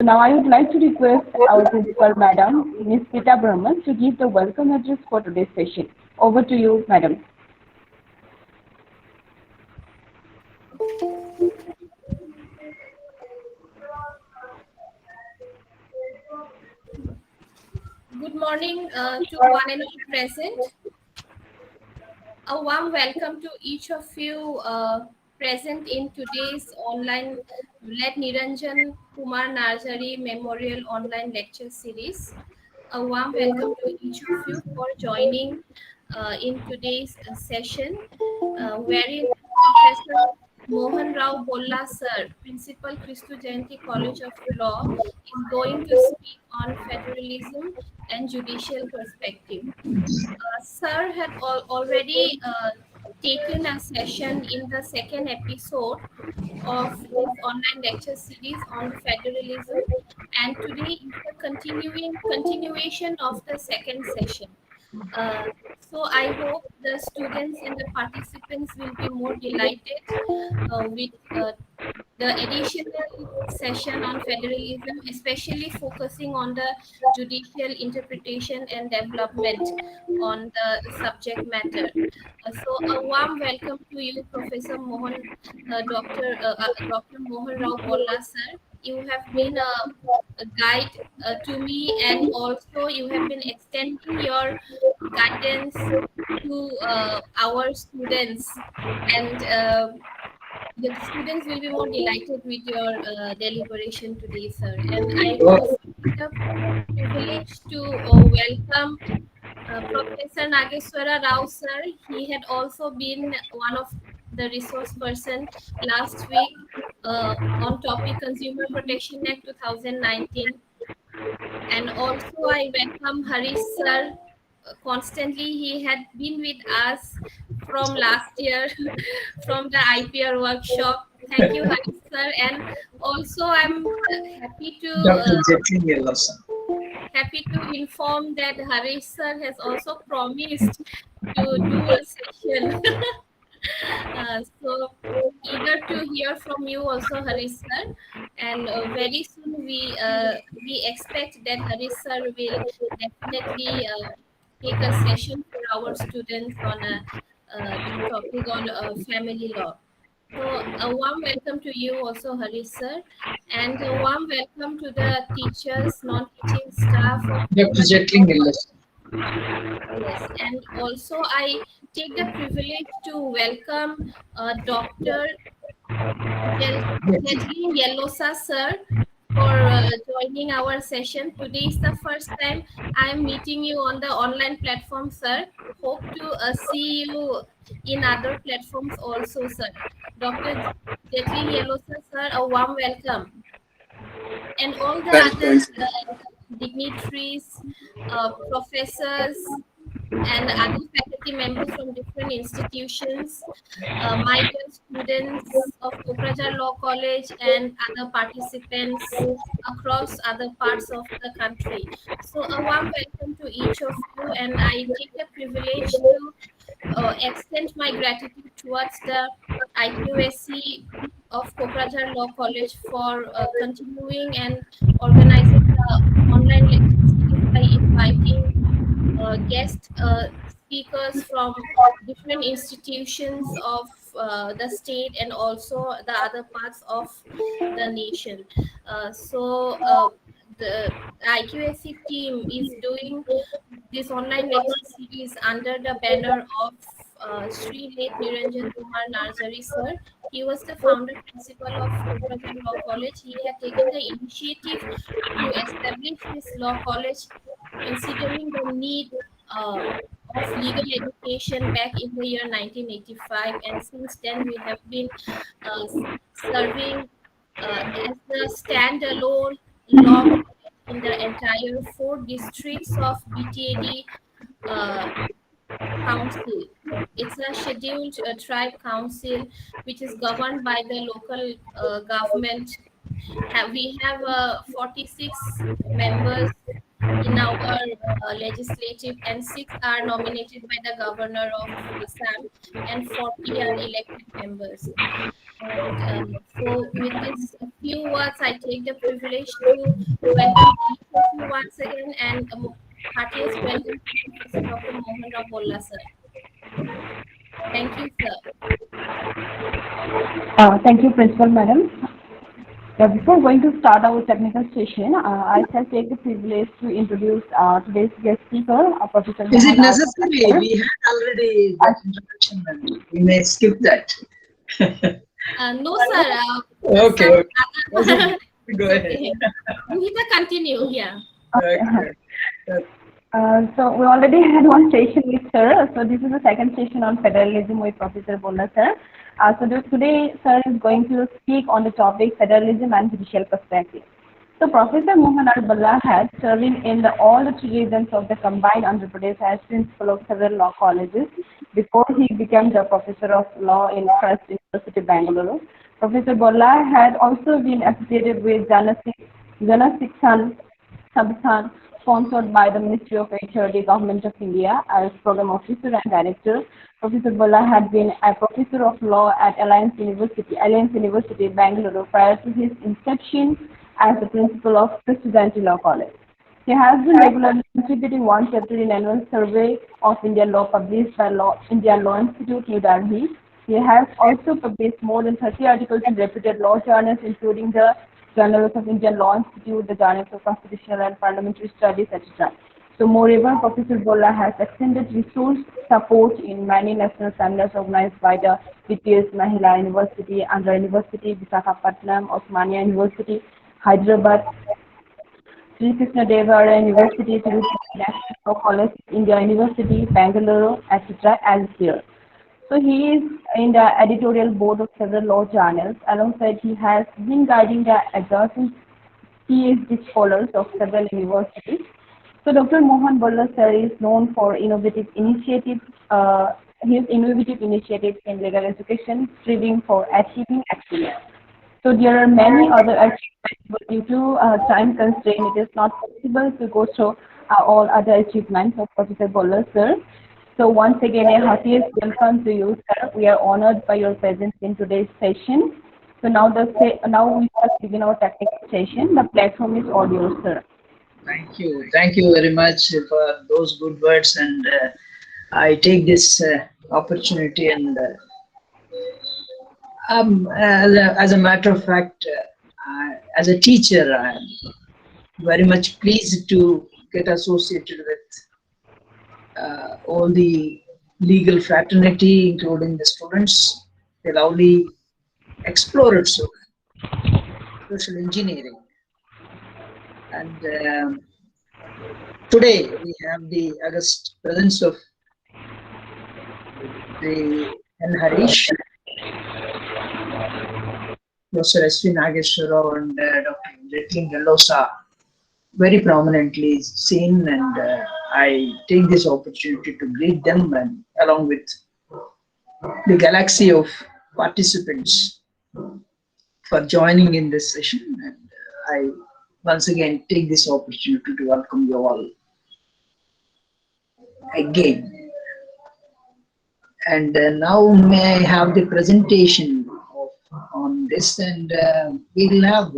So now I would like to request our principal madam, Ms. Pita Brahman, to give the welcome address for today's session. Over to you, madam. Good morning to one and all present. A warm welcome to each of you present in today's online Let Niranjan Kumar Narjari Memorial Online Lecture Series. A warm welcome to each of you for joining in today's session, wherein Professor Mohan Rao Bolla Sir, Principal Christu Jayanti College of Law, is going to speak on federalism and judicial perspective. Sir had already taken a session in the second episode of this online lecture series on federalism, and today is the continuation of the second session. Uh, so I hope the students and the participants will be more delighted with the additional session on federalism, especially focusing on the judicial interpretation and development on the subject matter. So a warm welcome to you, Professor Mohan, Dr. Mohan Rao Bolla, sir. You have been a guide to me, and also you have been extending your guidance to our students, and the students will be more delighted with your deliberation today, sir. And I also take the privilege to welcome Professor Nageswara Rao, sir. He had also been one of the resource person last week on topic Consumer Protection Act 2019. And also I welcome Harish sir. Constantly he had been with us from last year from the IPR workshop. Thank you, Harish sir. And also I'm happy to Dr. Jetli Yellowson. happy to inform that Harish sir has also promised to do a session. So eager to hear from you also, Harish sir. And very soon we expect that Harish sir will definitely take a session for our students on the topic on family law. So a warm welcome to you also, Harish sir, and a warm welcome to the teachers, non-teaching staff of Dr. Jetli Yellowson. Yes, and also I take the privilege to welcome Dr. Jedlin Yellosa sir for joining our session. Today is the first time I am meeting you on the online platform, sir. Hope to see you in other platforms also, sir. Dr. Jedlin Yellosa sir, a warm welcome. And all the other Thanks. dignitaries, professors, and other faculty members from different institutions, my dear students of Kokrajhar Law College, and other participants across other parts of the country. So a warm welcome to each of you, and I take the privilege to extend my gratitude towards the IQSC of Kokrajhar Law College for continuing and organizing the online lecture series by inviting guest speakers from different institutions of the state and also the other parts of the nation. The IQSC team is doing this online lecture series under the banner of Sri Late Niranjan Kumar Narjari sir. He was the founder principal of Kokrajhar Law College. He had taken the initiative to establish this law college, considering the need of legal education back in the year 1985, and since then we have been uh, serving as the standalone law college in the entire four districts of BTAD uh, council. It's a scheduled tribe council which is governed by the local government. We have 46 members in our legislative, and 6 are nominated by the governor of Assam, and 40 are elected members. And so, with this few words, I take the privilege to welcome each of you once again, and heartiest welcome to Professor Dr. Mohan Rao Bolla, sir. Thank you, sir. Thank you, Principal Madam. Before going to start our technical session, I shall take the privilege to introduce today's guest speaker, Professor Is it Mohan Rao. necessary? We had already that introduction, and we may skip that. No, sir. Okay. Go Okay. ahead. We can continue. Yeah. Okay. So we already had one session with sir. So this is the second session on federalism with Professor Bolla, sir. Today, sir is going to speak on the topic federalism and judicial perspective. So Professor Mohan R. Bolla had serving in all the 3 regions of the combined Andhra Pradesh as principal of several law colleges before he became the professor of law in First University, Bangalore. Professor Bolla had also been affiliated with Jana Shikshan Sabsthan, sponsored by the Ministry of HRD, Government of India, as Program Officer and Director. Professor Bolla had been a Professor of Law at Alliance University, Bangalore, prior to his inception as the Principal of Presidency Law College. He has been regularly contributing one chapter in annual survey of Indian law published by Indian Law Institute, New Delhi. He has also published more than 30 articles in reputed law journals, including the Journals of Indian Law Institute, the Journals of Constitutional and Parliamentary Studies, etc. So, moreover, Professor Bolla has extended resource support in many national seminars organized by the BPS Mahila University, Andhra University, Visakhapatnam, Osmania University, Hyderabad, Sri Krishna Deva Raya University, Tirupati National Law College, India University, Bangalore, etc. as here. So he is in the editorial board of several law journals. Alongside, he has been guiding the adjacent PhD scholars of several universities. So Dr. Mohan Bolla, sir, is known for innovative initiatives. His innovative initiatives in legal education, striving for achieving excellence. So there are many other achievements, but due to time constraint, it is not possible to go through all other achievements of Professor Bolla, sir. So once again, a heartiest welcome to you, sir. We are honored by your presence in today's session. So now we must begin our technical session. The platform is all yours, sir. Thank you. Thank you very much for those good words. And I take this opportunity and as a matter of fact, as a teacher, I am very much pleased to get associated with all the legal fraternity, including the students, the lovely explorers of social engineering. And today we have the august presence of the N. Harish, Professor S.V. Nageshwara Rao, and Dr. Jetling Yellosa, very prominently seen, and I take this opportunity to greet them, and along with the galaxy of participants for joining in this session. And I once again take this opportunity to welcome you all again. And now may I have the presentation on this, and we'll have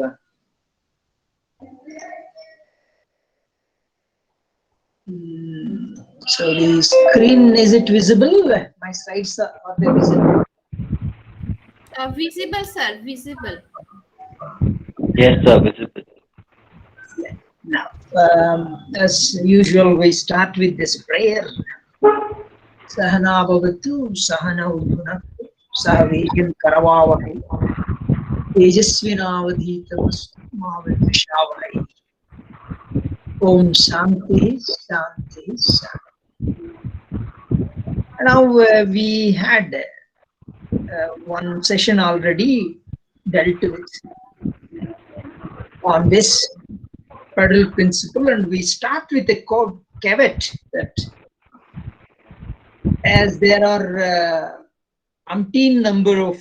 so the screen, is it visible? My slides are they visible? Visible, sir. Visible. Yes, sir. Visible. Now, as usual, we start with this prayer. Sahana bhavatu, sahana udhunatu, sahaveryam karavavakai, tejasvinavadhitamastu ma vidvishavai. Om Shanti, Shanti, Shanti. Now we had one session already dealt with on this federal principle, and we start with a caveat that as there are umpteen number of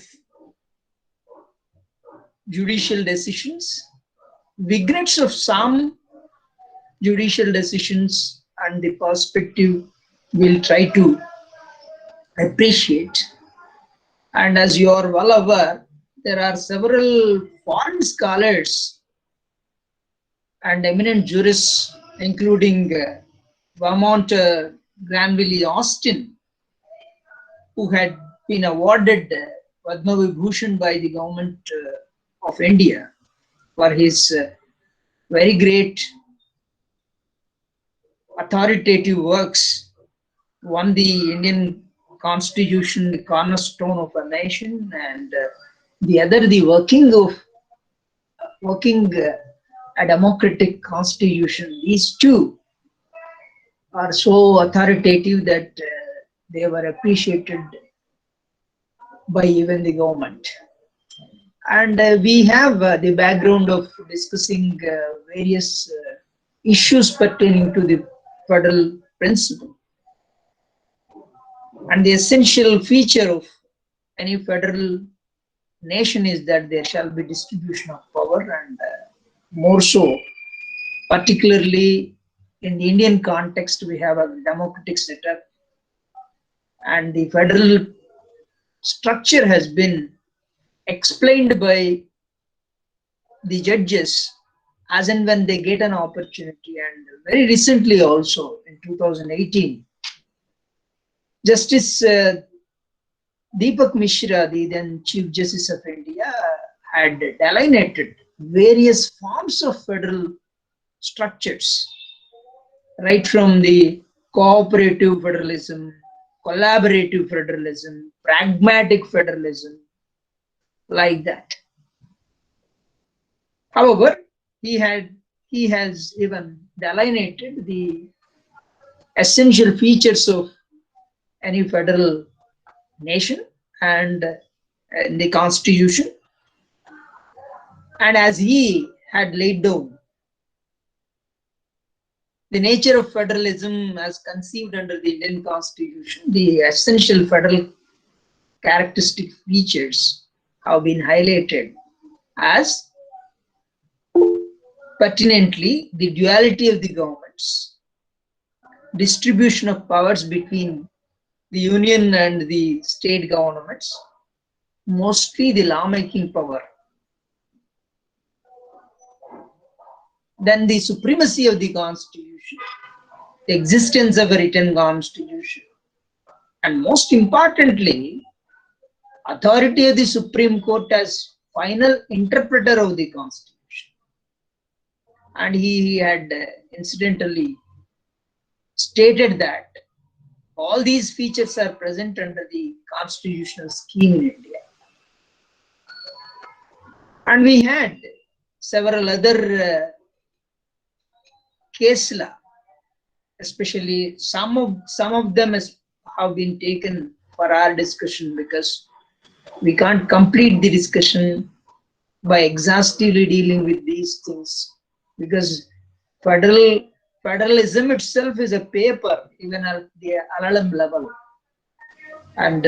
judicial decisions, vignettes of some judicial decisions and the perspective we'll try to appreciate. And as you are well aware, there are several foreign scholars and eminent jurists, including Vermont Granville Austin, who had been awarded Padma Vibhushan by the government of India for his very great authoritative works, won the Indian Constitution, the cornerstone of a nation, and the other, the working a democratic constitution. These two are so authoritative that they were appreciated by even the government. And we have the background of discussing various issues pertaining to the federal principle. And the essential feature of any federal nation is that there shall be distribution of power, and more so, particularly in the Indian context, we have a democratic setup, and the federal structure has been explained by the judges as and when they get an opportunity. And very recently also, in 2018, Justice Deepak Mishra, the then Chief Justice of India, had delineated various forms of federal structures, right from the cooperative federalism, collaborative federalism, pragmatic federalism, like that. However, he has even delineated the essential features of any federal nation and the constitution. And as he had laid down the nature of federalism as conceived under the Indian Constitution, the essential federal characteristic features have been highlighted as pertinently the duality of the governments, distribution of powers between the union and the state governments, mostly the lawmaking power, then the supremacy of the constitution, the existence of a written constitution, and most importantly, authority of the Supreme Court as final interpreter of the constitution. And he had incidentally stated that all these features are present under the constitutional scheme in India. And we had several other case law, especially some of them have been taken for our discussion, because we can't complete the discussion by exhaustively dealing with these things, because federalism itself is a paper even at the LLM level, and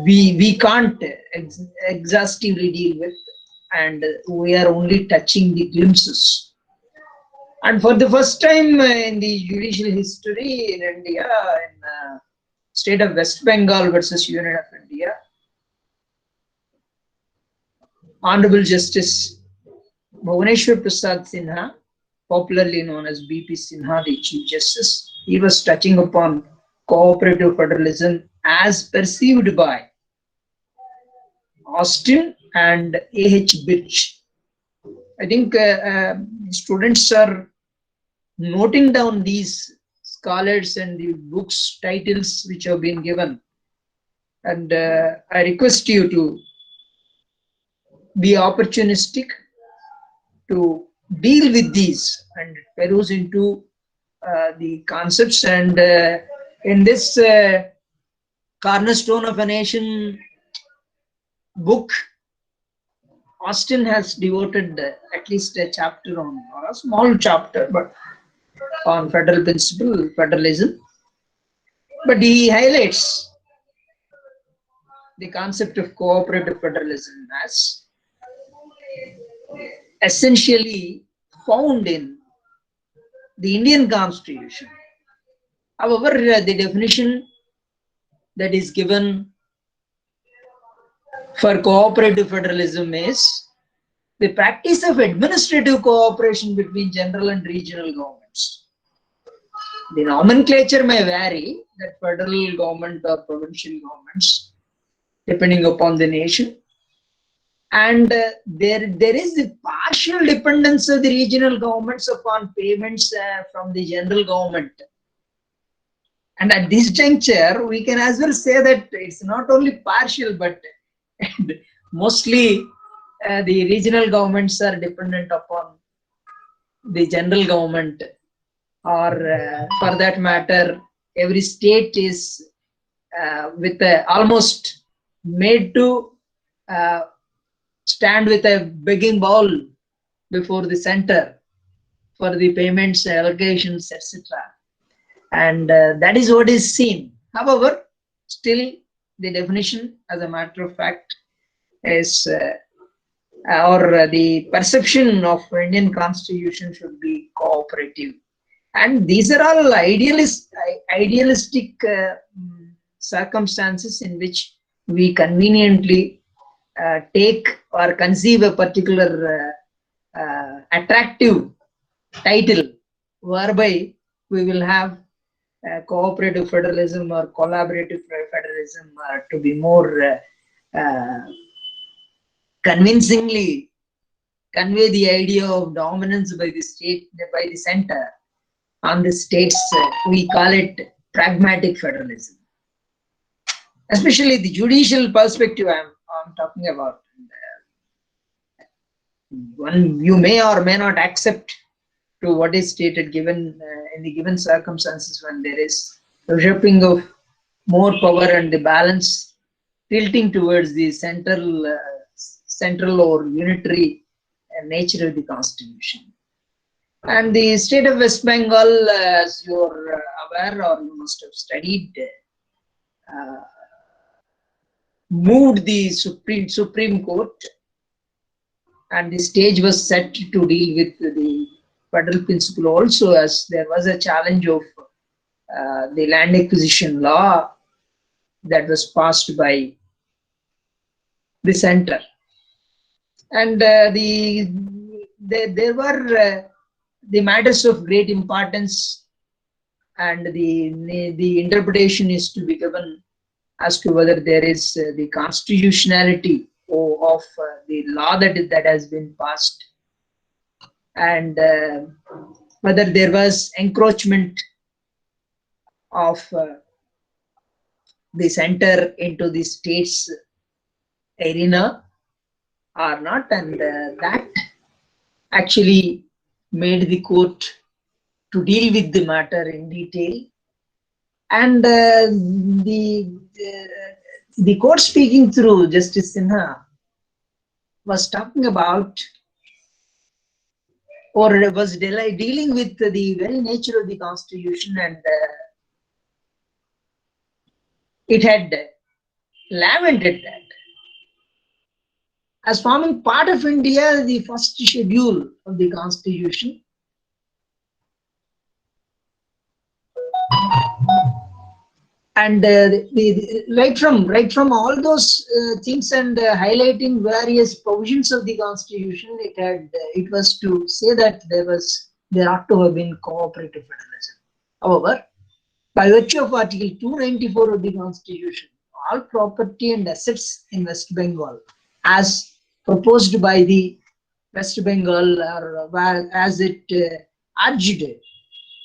we can't exhaustively deal with, and we are only touching the glimpses. And for the first time in the judicial history in India, in state of West Bengal versus Union of India, Honorable Justice Bhuvaneshwar Prasad Sinha, popularly known as BP Sinha, the Chief Justice, he was touching upon cooperative federalism as perceived by Austin and A.H. Birch. I think students are noting down these scholars and the books titles which have been given, and I request you to be opportunistic to deal with these and peruse into the concepts. And in this Cornerstone of a Nation book, Austin has devoted at least a chapter on, or a small chapter, but on federal principle, federalism. But he highlights the concept of cooperative federalism as essentially found in the Indian Constitution. However, the definition that is given for cooperative federalism is the practice of administrative cooperation between general and regional governments. The nomenclature may vary, that federal government or provincial governments, depending upon the nation. And there is the partial dependence of the regional governments upon payments from the general government. And at this juncture, we can as well say that it's not only partial, but mostly the regional governments are dependent upon the general government, or for that matter, every state is with almost made to stand with a begging bowl before the center for the payments, allocations, etc. And that is what is seen. However, still the definition, as a matter of fact, is or the perception of Indian Constitution should be cooperative. And these are all idealistic circumstances in which we conveniently take or conceive a particular attractive title whereby we will have cooperative federalism or collaborative federalism to be more convincingly convey the idea of dominance by the state, by the center on the states. We call it pragmatic federalism. Especially the judicial perspective I'm talking about. One you may or may not accept to what is stated given in the given circumstances when there is usurping of more power and the balance tilting towards the central or unitary nature of the constitution. And the state of West Bengal, as you're aware or you must have studied, moved the Supreme Court, and the stage was set to deal with the federal principle also, as there was a challenge of the land acquisition law that was passed by the center. And there were the matters of great importance, and the interpretation is to be given as to whether there is the constitutionality of the law that has been passed, and whether there was encroachment of the center into the state's arena or not, and that actually made the court to deal with the matter in detail. And the court, speaking through Justice Sinha, was talking about, or was dealing with the very nature of the constitution, and it had lamented that as forming part of India, the first schedule of the constitution and right from all those things, and highlighting various provisions of the constitution, it was to say that there ought to have been cooperative federalism. However, by virtue of Article 294 of the constitution, all property and assets in West Bengal, as proposed by the West Bengal, or as it urged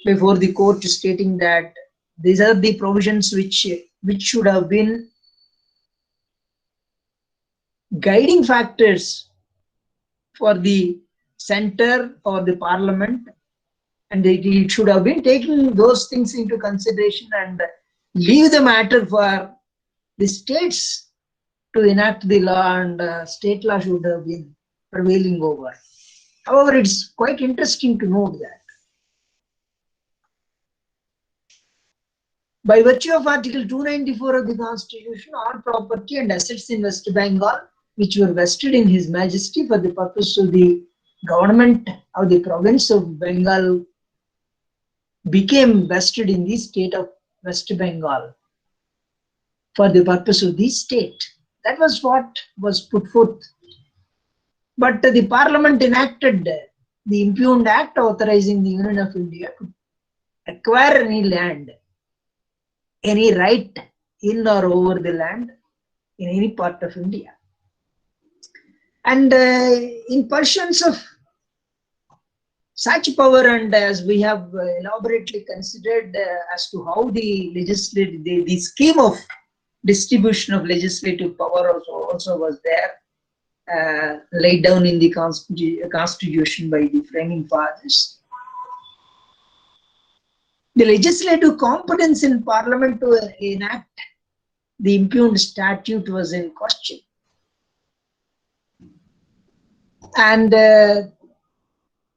before the court, stating that these are the provisions which should have been guiding factors for the center or the parliament, and it should have been taking those things into consideration and leave the matter for the states to enact the law, and state law should have been prevailing over. However, it's quite interesting to note that by virtue of Article 294 of the Constitution, all property and assets in West Bengal, which were vested in His Majesty for the purpose of the government of the province of Bengal, became vested in the state of West Bengal for the purpose of the state. That was what was put forth. But the Parliament enacted the Impugned Act authorizing the Union of India to acquire any land, any right in or over the land in any part of India. And in pursuance of such power, and as we have elaborately considered as to how the scheme of distribution of legislative power also was there, laid down in the constitution by the framing fathers. The legislative competence in Parliament to enact the impugned statute was in question. And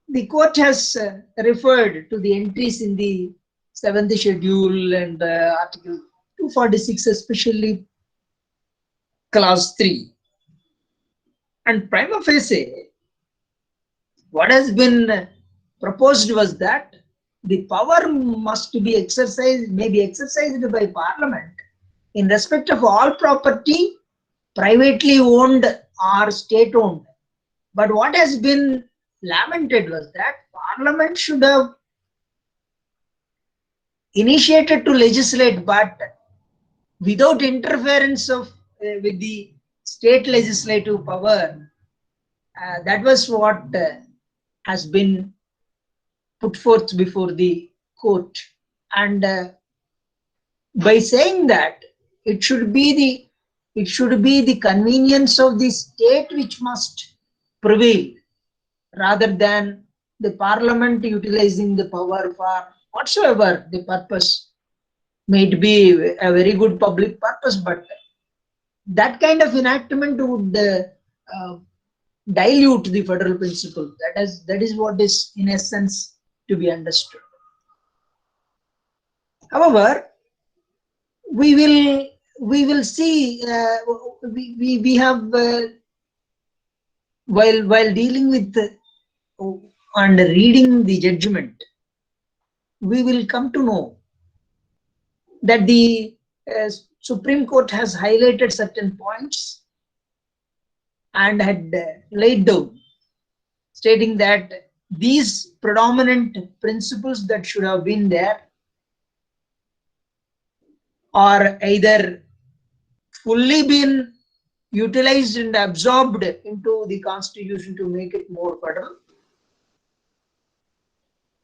the court has referred to the entries in the 7th schedule and Article 246, especially clause 3. And prima facie, what has been proposed was that the power must be exercised, may be exercised by Parliament in respect of all property, privately owned or state owned. But what has been lamented was that Parliament should have initiated to legislate, but without interference of with the state legislative power. That was what has been put forth before the court. And by saying that it should be the convenience of the state which must prevail, rather than the Parliament utilizing the power for whatsoever the purpose may be a very good public purpose, but that kind of enactment would dilute the federal principle. That is what is in essence to be understood. However, we will see we have while dealing with and reading the judgment, we will come to know that the Supreme Court has highlighted certain points and had laid down, stating that these predominant principles that should have been there are either fully been utilized and absorbed into the constitution to make it more federal,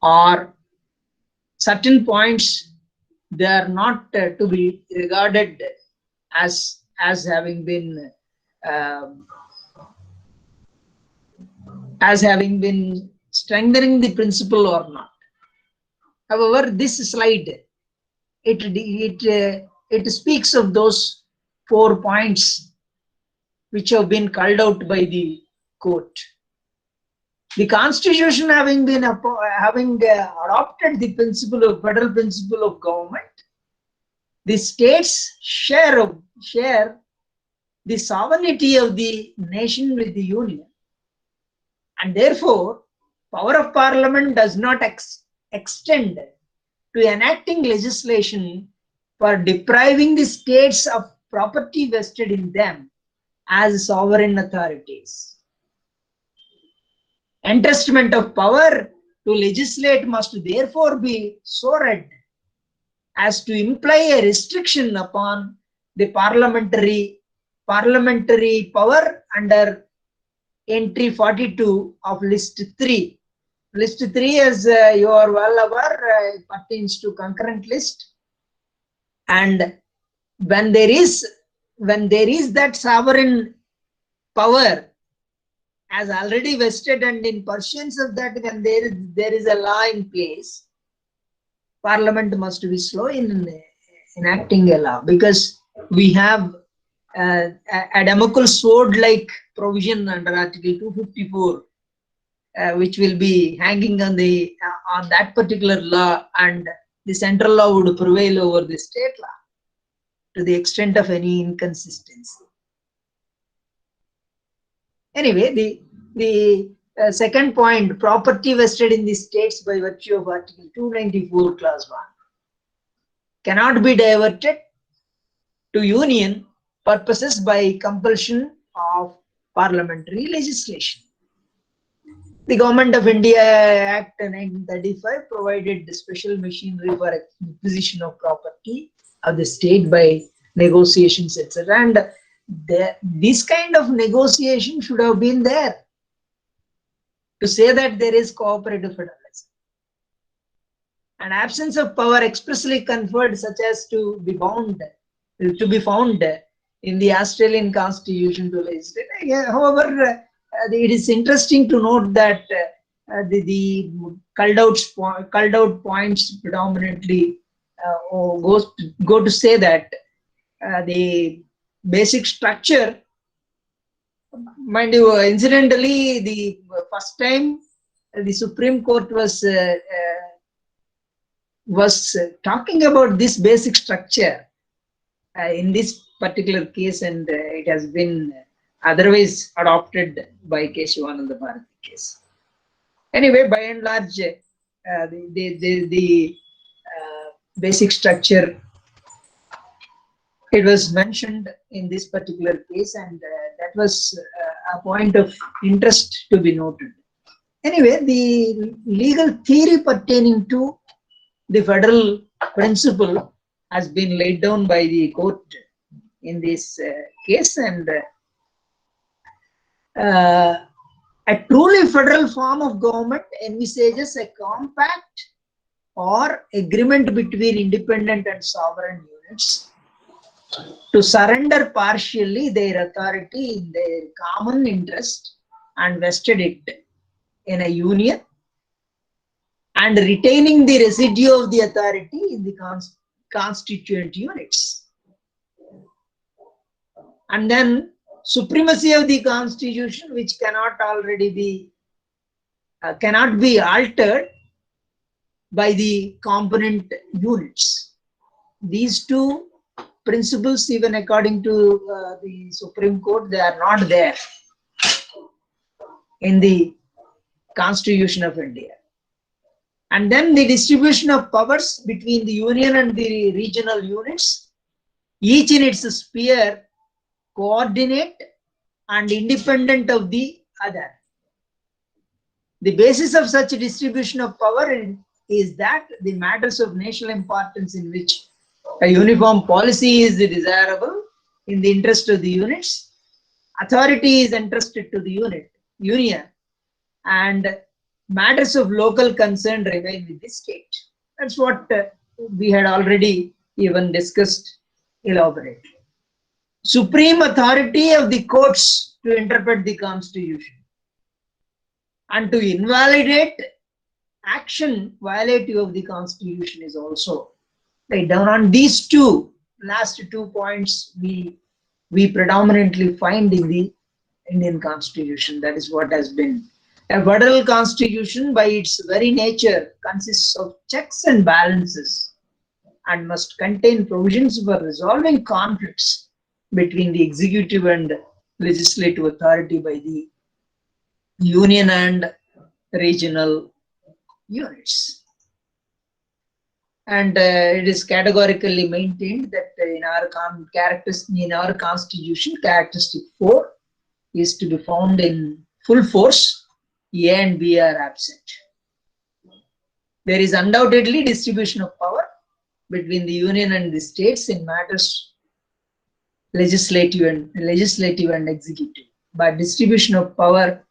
or certain points they are not to be regarded as having been strengthening the principle or not. However, this slide it speaks of those 4 points which have been culled out by the court. The Constitution having adopted the federal principle of government, the states share the sovereignty of the nation with the union, and therefore power of Parliament does not extend to enacting legislation for depriving the states of property vested in them as sovereign authorities. Entrustment of power to legislate must therefore be so read as to imply a restriction upon the parliamentary power under entry 42 of list 3. List 3, as you are well aware, pertains to concurrent list, and when there is that sovereign power as already vested, and in pursuance of that, when there is a law in place, Parliament must be slow in enacting a law, because we have a Damocles sword-like provision under Article 254, which will be hanging on that particular law, and the central law would prevail over the state law to the extent of any inconsistency. Anyway, Second point, property vested in the states by virtue of Article 294, Clause 1 cannot be diverted to union purposes by compulsion of parliamentary legislation. The Government of India Act 1935 provided the special machinery for acquisition of property of the state by negotiations, etc. And this kind of negotiation should have been there to say that there is cooperative federalism. An absence of power expressly conferred, such as to be found in the Australian Constitution to legislate. However, it is interesting to note that the culled out points predominantly go to say that the basic structure, mind you, incidentally, the first time the Supreme Court was talking about this basic structure in this particular case, and it has been otherwise adopted by Keshavananda Bharati case. Anyway, by and large, the basic structure, it was mentioned in this particular case, and that was a point of interest to be noted. Anyway, the legal theory pertaining to the federal principle has been laid down by the court in this case, and a truly federal form of government envisages a compact or agreement between independent and sovereign units to surrender partially their authority in their common interest and vested it in a union, and retaining the residue of the authority in the constituent units. And then supremacy of the constitution, which cannot be altered by the component units. These two principles, even according to the Supreme Court, they are not there in the Constitution of India. And then the distribution of powers between the union and the regional units, each in its sphere, coordinate and independent of the other. The basis of such distribution of power is that the matters of national importance in which a uniform policy is desirable in the interest of the units, authority is entrusted to the union, and matters of local concern remain with the state. That's what we had already even discussed elaborately. Supreme authority of the courts to interpret the Constitution and to invalidate action violative of the Constitution is also laid down. On these last two points, we predominantly find in the Indian Constitution. That is what has been. A federal constitution, by its very nature, consists of checks and balances and must contain provisions for resolving conflicts between the executive and legislative authority by the union and regional units. And it is categorically maintained that in our Constitution, characteristic 4 is to be found in full force. A and B are absent. There is undoubtedly distribution of power between the union and the states in matters legislative and executive. But distribution of power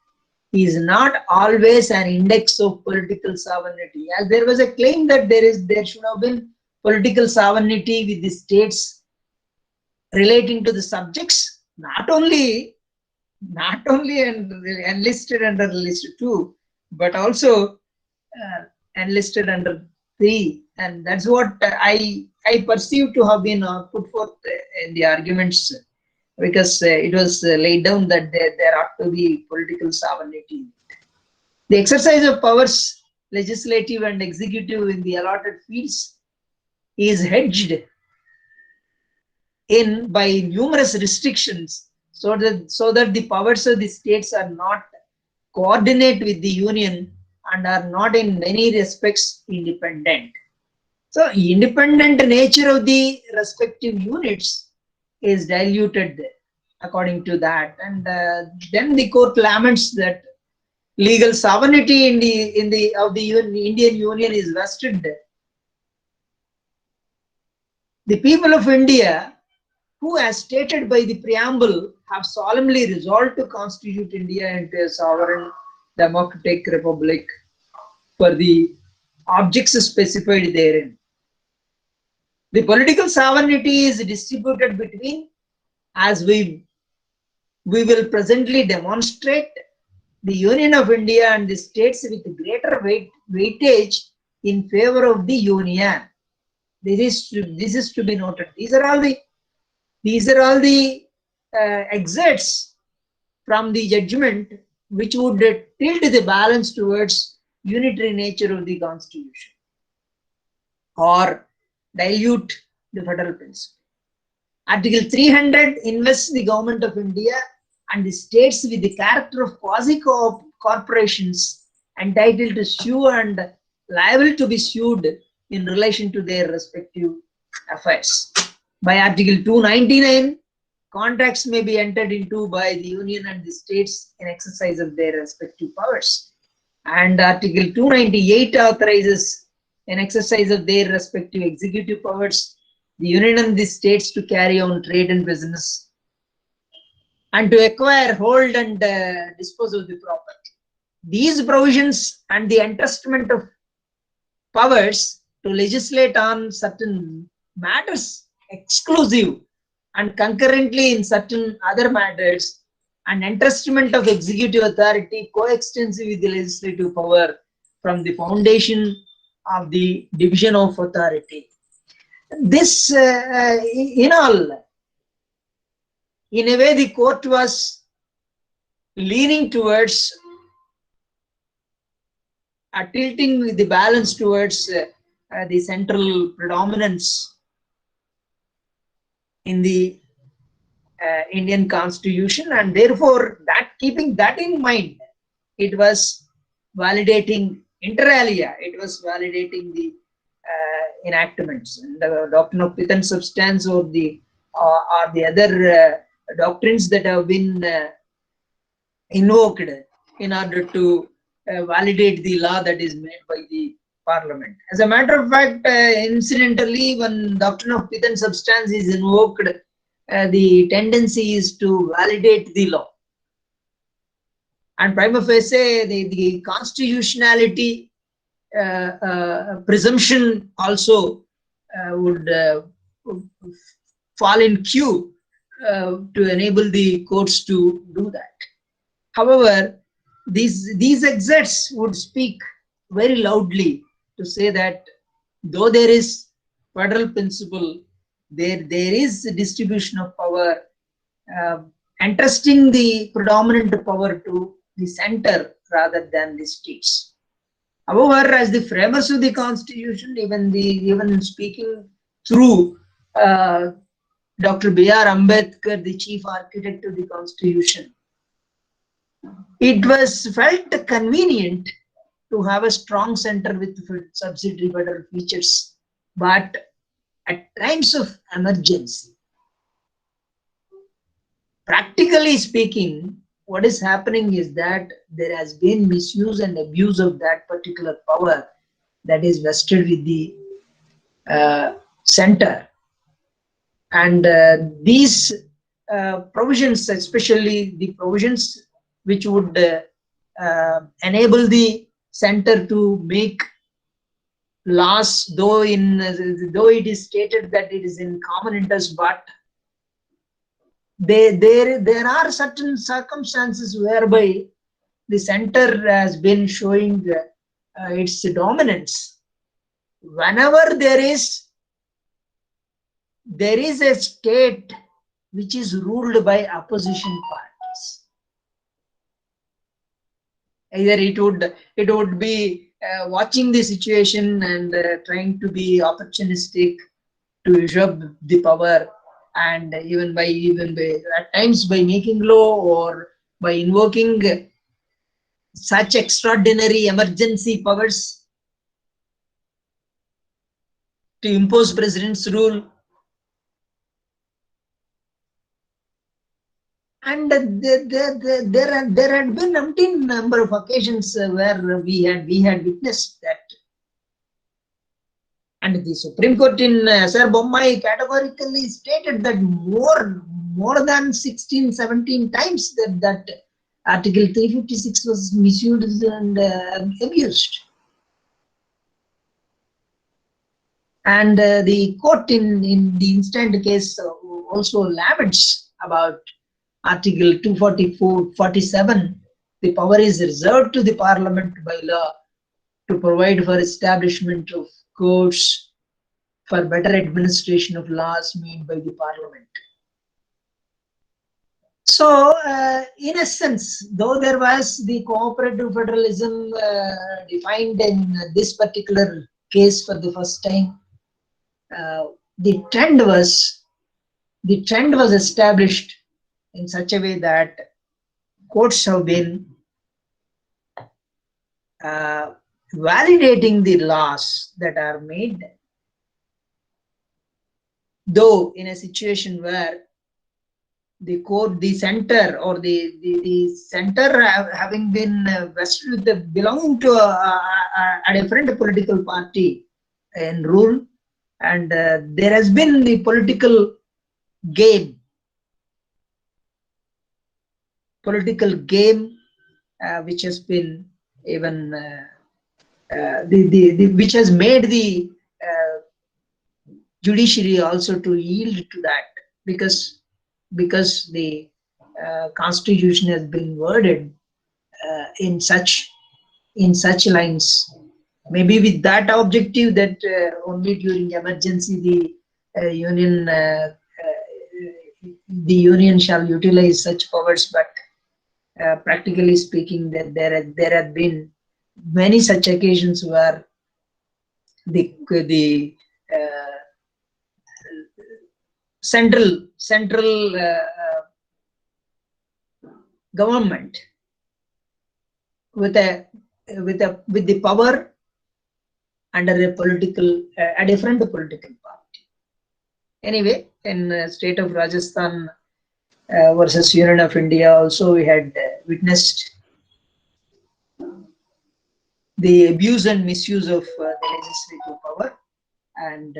is not always an index of political sovereignty. As there was a claim that there should have been political sovereignty with the states relating to the subjects, not only enlisted under list 2, but also enlisted under 3, and that's what I perceive to have been put forth in the arguments, because it was laid down that there ought to be political sovereignty. The exercise of powers, legislative and executive, in the allotted fields is hedged in by numerous restrictions, so that the powers of the states are not coordinate with the union and are not in many respects independent. So independent nature of the respective units is diluted according to that, and then the court laments that legal sovereignty in the Indian Union is vested. The people of India, who, as stated by the preamble, have solemnly resolved to constitute India into a sovereign democratic republic for the objects specified therein. The political sovereignty is distributed between, as we will presently demonstrate, the Union of India and the states with greater weightage in favor of the Union. This is to be noted. These are all the excerpts from the judgment which would tilt the balance towards unitary nature of the Constitution or dilute the federal principle. Article 300 invests the Government of India and the states with the character of quasi-corporations entitled to sue and liable to be sued in relation to their respective affairs. By Article 299, contracts may be entered into by the Union and the states in exercise of their respective powers. And Article 298 authorizes in exercise of their respective executive powers the Union and the states to carry on trade and business and to acquire, hold and dispose of the property. These provisions and the entrustment of powers to legislate on certain matters exclusive and concurrently in certain other matters, and entrustment of executive authority coextensive with the legislative power from the foundation of the division of authority. This, in all, in a way, the court was leaning towards tilting the balance towards the central predominance in the Indian Constitution, and therefore, that keeping that in mind, it was validating inter alia, it was validating the enactments and the doctrine of pith and substance or the other doctrines that have been invoked in order to validate the law that is made by the Parliament. As a matter of fact, incidentally, when doctrine of pith and substance is invoked, the tendency is to validate the law. And prima facie, the constitutionality presumption also would fall in queue to enable the courts to do that. However, these excerpts would speak very loudly to say that though there is federal principle, there is a distribution of power, entrusting the predominant power to the center rather than the states. However, as the framers of the Constitution, even speaking through Dr. B.R. Ambedkar, the chief architect of the Constitution, it was felt convenient to have a strong center with subsidiary federal features, but at times of emergency, practically speaking, what is happening is that there has been misuse and abuse of that particular power that is vested with the center. And these provisions, especially the provisions which would enable the center to make laws, though it is stated that it is in common interest, but there are certain circumstances whereby the center has been showing its dominance. Whenever there is a state which is ruled by opposition parties, either it would be watching the situation and trying to be opportunistic to usurp the power, and even by at times by making law or by invoking such extraordinary emergency powers to impose president's rule. And there had been umpteen number of occasions where we had witnessed that. And the Supreme Court in Sir Bommai categorically stated that more than 16, 17 times that Article 356 was misused and abused. And the court in the instant case also laments about Article 244-47. The power is reserved to the Parliament by law to provide for establishment of courts for better administration of laws made by the Parliament. So, in essence, though there was the cooperative federalism defined in this particular case for the first time, the trend was established in such a way that courts have been validating the laws that are made, though in a situation where the court, the center, or the center having been vested with the belonging to a different political party in rule, and there has been the political game which has been even which has made the judiciary also to yield to that, because the constitution has been worded in such lines, maybe with that objective that only during emergency the union shall utilize such powers, but practically speaking, that there have been many such occasions where the central government with the power under a different political party. Anyway, in state of Rajasthan versus Union of India, also we had witnessed the abuse and misuse of the legislative power, and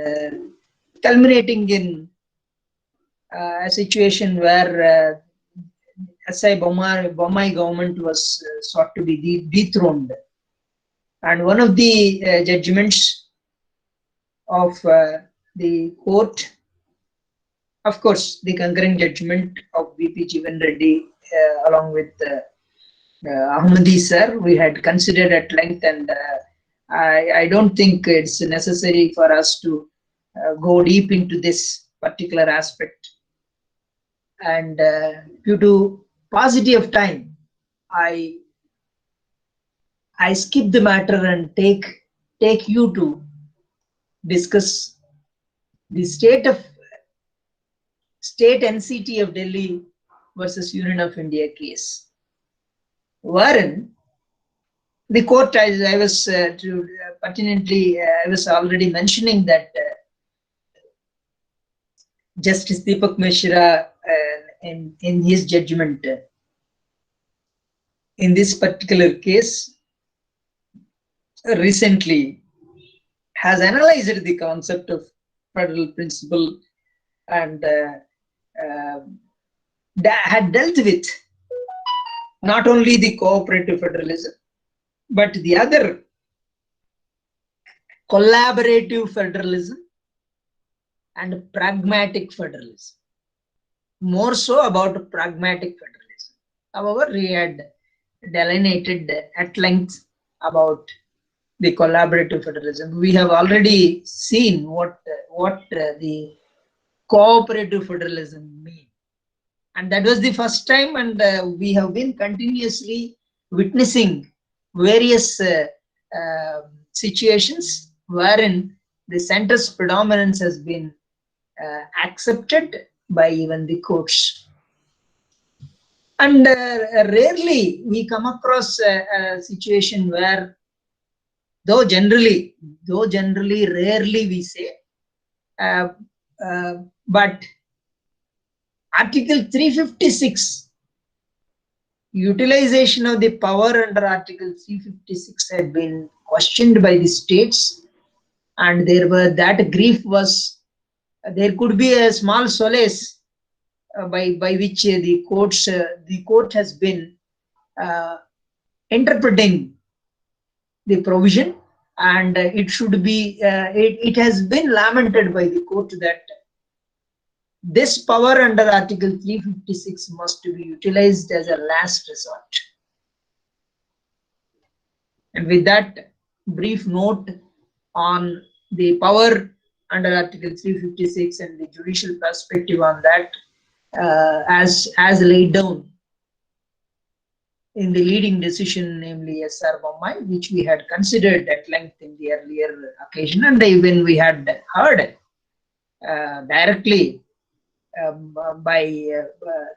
culminating in a situation where SI Bommai government was sought to be dethroned. And one of the judgments of the court, of course, the concurring judgment of VP Jeevan Reddy along with Ahmadi sir, we had considered at length, and I don't think it's necessary for us to go deep into this particular aspect. And due to paucity of time, I skip the matter and take you to discuss the state NCT of Delhi versus Union of India case, wherein the court, as I was pertinently, I was already mentioning that Justice Deepak Mishra, in his judgment in this particular case, recently has analyzed the concept of federal principle and had dealt with not only the cooperative federalism, but the other collaborative federalism and pragmatic federalism. More so about pragmatic federalism. However, he had delineated at length about the collaborative federalism. We have already seen what the cooperative federalism means. And that was the first time, and we have been continuously witnessing various situations wherein the center's predominance has been accepted by even the courts. And rarely we come across a situation where, though generally, rarely we say, but Article 356, utilization of the power under Article 356 had been questioned by the states, and that grief was, there could be a small solace by which the court has been interpreting the provision, and it should be it has been lamented by the court that this power under Article 356 must be utilized as a last resort. And with that brief note on the power under Article 356 and the judicial perspective on that, as laid down in the leading decision, namely S.R. Bommai, which we had considered at length in the earlier occasion, and even we had heard directly by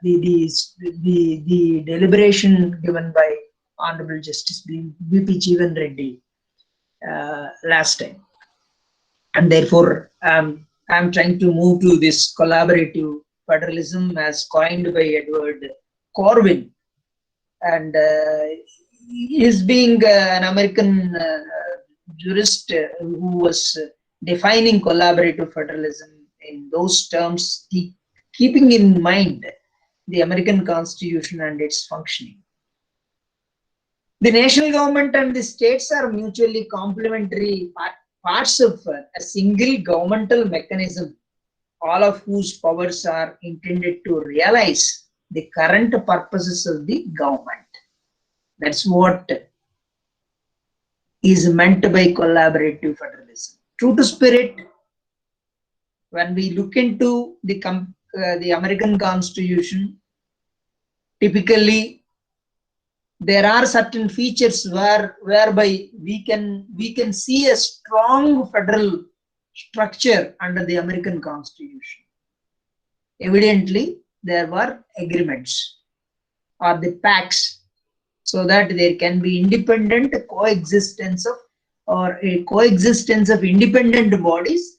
the deliberation given by Honorable Justice B.P. Jeevan Reddy last time. And therefore, I'm trying to move to this collaborative federalism as coined by Edward Corwin. And he is being an American jurist who was defining collaborative federalism in those terms, keeping in mind the American Constitution and its functioning. The national government and the states are mutually complementary parts of a single governmental mechanism, all of whose powers are intended to realize the current purposes of the government. That's what is meant by collaborative federalism. True to spirit, when we look into the American Constitution, typically there are certain features whereby we can see a strong federal structure under the American Constitution. Evidently, there were agreements or the pacts so that there can be independent coexistence of independent bodies,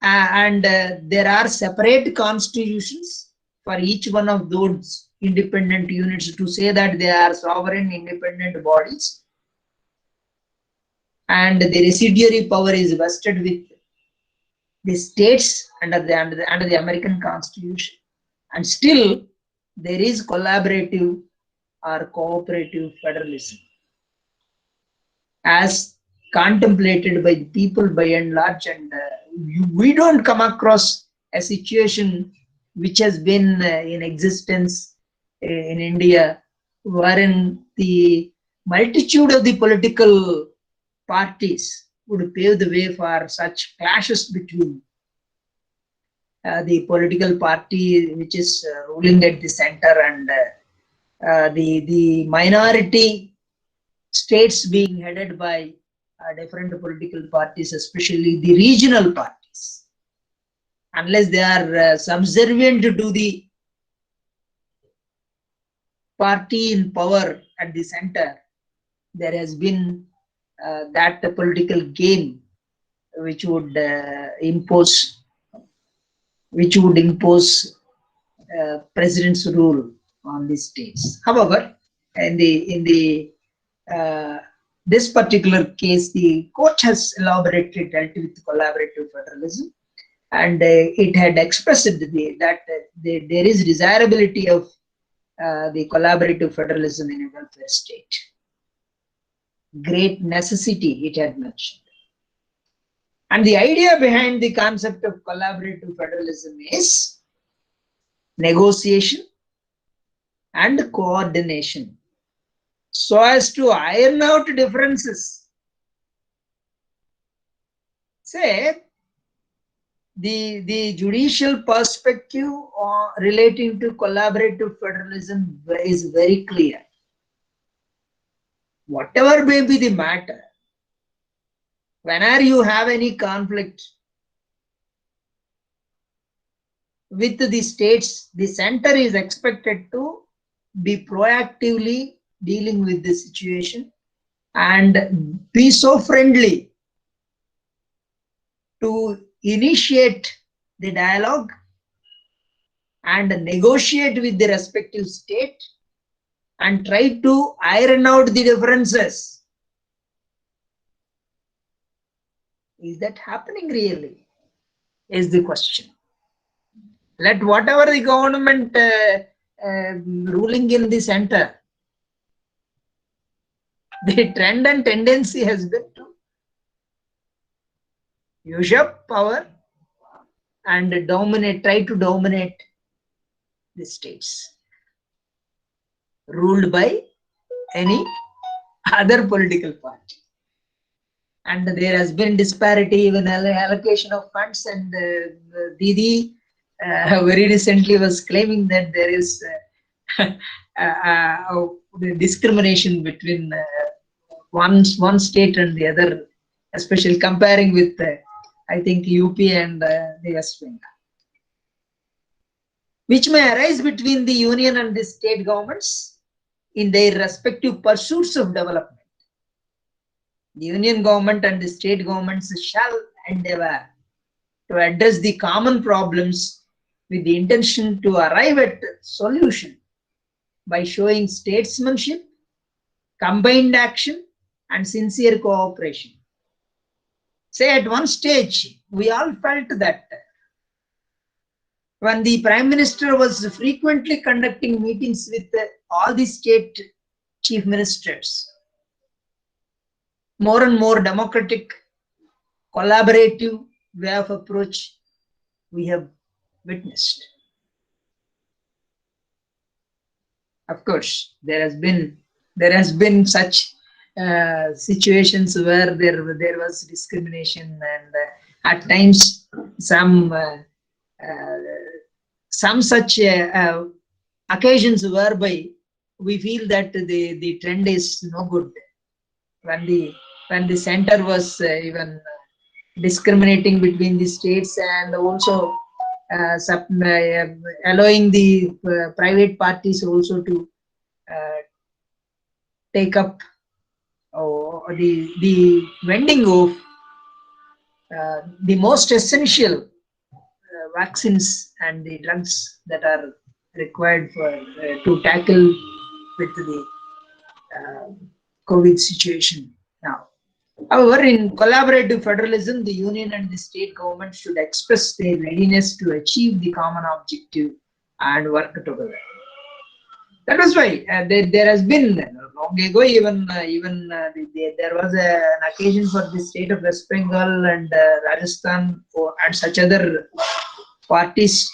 and there are separate constitutions for each one of those independent units to say that they are sovereign independent bodies, and the residuary power is vested with the states under the American Constitution. And still there is collaborative or cooperative federalism as contemplated by the people by and large, and we don't come across a situation which has been in existence in India, wherein the multitude of the political parties would pave the way for such clashes between the political party which is ruling at the center and the minority states being headed by different political parties, especially the regional parties. Unless they are subservient to the party in power at the center, there has been that political game which would impose president's rule on the states. However, in this particular case, the court has elaborately dealt with collaborative federalism, and it had expressed that there is desirability of the collaborative federalism in a welfare state. Great necessity, it had mentioned. And the idea behind the concept of collaborative federalism is negotiation and coordination, so as to iron out differences. Say, the judicial perspective relating to collaborative federalism is very clear. Whatever may be the matter, whenever you have any conflict, with the states, the center is expected to be proactively dealing with the situation and be so friendly to initiate the dialogue and negotiate with the respective state and try to iron out the differences. Is that happening really? Is the question. Let whatever the government ruling in the center, the trend and tendency has been to usurp power and dominate, try to dominate the states ruled by any other political party. And there has been disparity, even allocation of funds, and Didi very recently was claiming that there is discrimination between one state and the other, especially comparing with I think UP and the West Bengal, which may arise between the union and the state governments in their respective pursuits of development. The union government and the state governments shall endeavor to address the common problems with the intention to arrive at solution by showing statesmanship, combined action, and sincere cooperation. Say at one stage, we all felt that when the Prime Minister was frequently conducting meetings with all the state chief ministers, more and more democratic, collaborative way of approach we have witnessed. Of course, there has been such situations where there was discrimination, and at times some such occasions whereby we feel that the trend is no good. When the center was even discriminating between the states and also allowing the private parties also to take up the vending of the most essential vaccines and the drugs that are required for to tackle with the COVID situation now. However, in collaborative federalism, the union and the state government should express their readiness to achieve the common objective and work together. That was why there has been long ago even there was an occasion for the state of West Bengal and Rajasthan and such other parties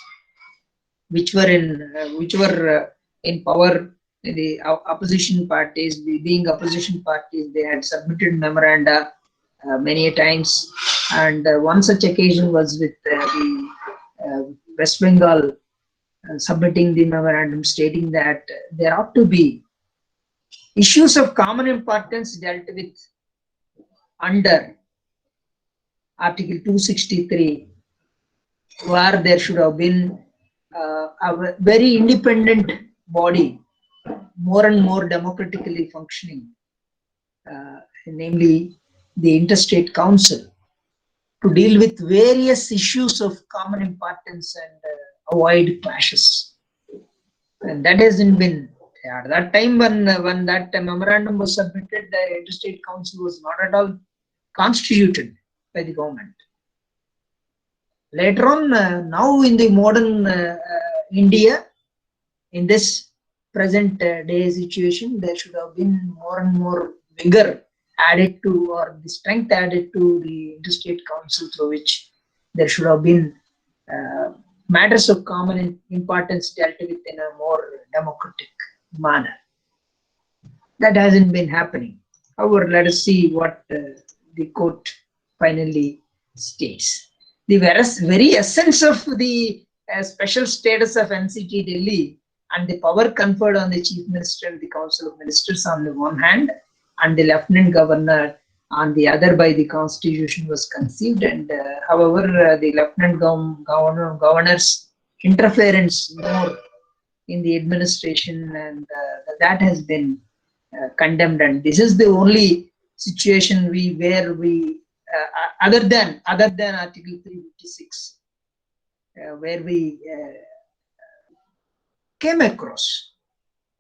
which were in power. The opposition parties, being opposition parties, they had submitted memoranda many times, and one such occasion was with the West Bengal submitting the memorandum stating that there ought to be issues of common importance dealt with under Article 263, where there should have been a very independent body, more and more democratically functioning, namely the Interstate Council, to deal with various issues of common importance and avoid clashes. And that hasn't been. At that time when that memorandum was submitted, the Interstate Council was not at all constituted by the government. Later on, now in the modern India, in this present day situation, there should have been more and more vigor added to, or the strength added to the Interstate Council, through which there should have been matters of common importance dealt with in a more democratic manner. That hasn't been happening. However, let us see what the court finally states. The very essence of the special status of NCT Delhi and the power conferred on the Chief Minister and the Council of Ministers on the one hand, and the Lieutenant Governor on the other by the Constitution was conceived. And however, the Lieutenant Governors interference more in the administration, and that has been condemned. And this is the only situation where we other than Article 356, where we came across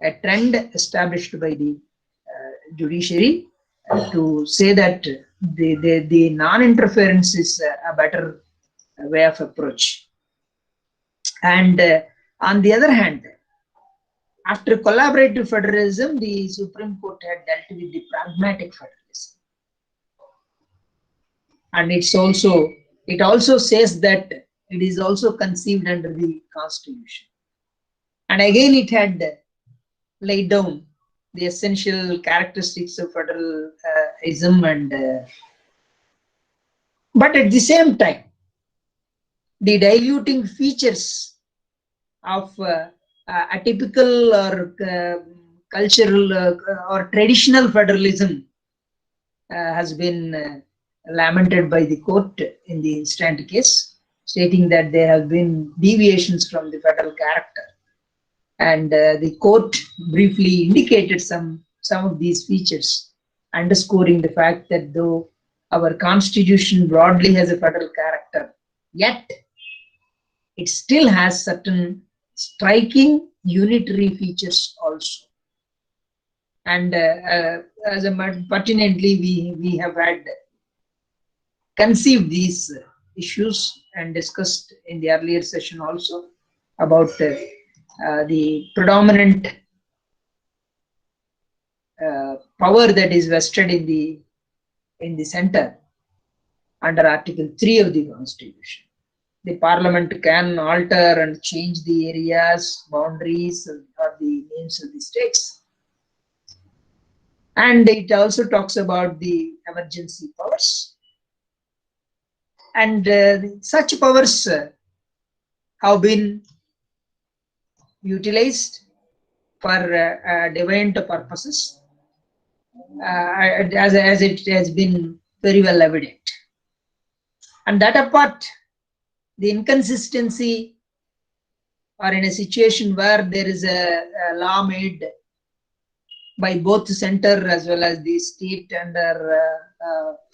a trend established by the judiciary to say that the non-interference is a better way of approach. And on the other hand, after collaborative federalism, the Supreme Court had dealt with the pragmatic federalism. And it also says that it is also conceived under the Constitution. And again, it had laid down the essential characteristics of federalism, but at the same time, the diluting features of a typical or cultural or traditional federalism has been lamented by the court in the instant case, stating that there have been deviations from the federal character. And the court briefly indicated some of these features, underscoring the fact that though our constitution broadly has a federal character, yet it still has certain striking unitary features also. And as a matter pertinently, we have had conceived these issues and discussed in the earlier session also about the predominant power that is vested in the center under Article 3 of the Constitution. The Parliament can alter and change the areas, boundaries, or the names of the states. And it also talks about the emergency powers. And such powers have been utilized for deviant purposes, as it has been very well evident. And that apart, the inconsistency, or in a situation where there is a law made by both the center as well as the state under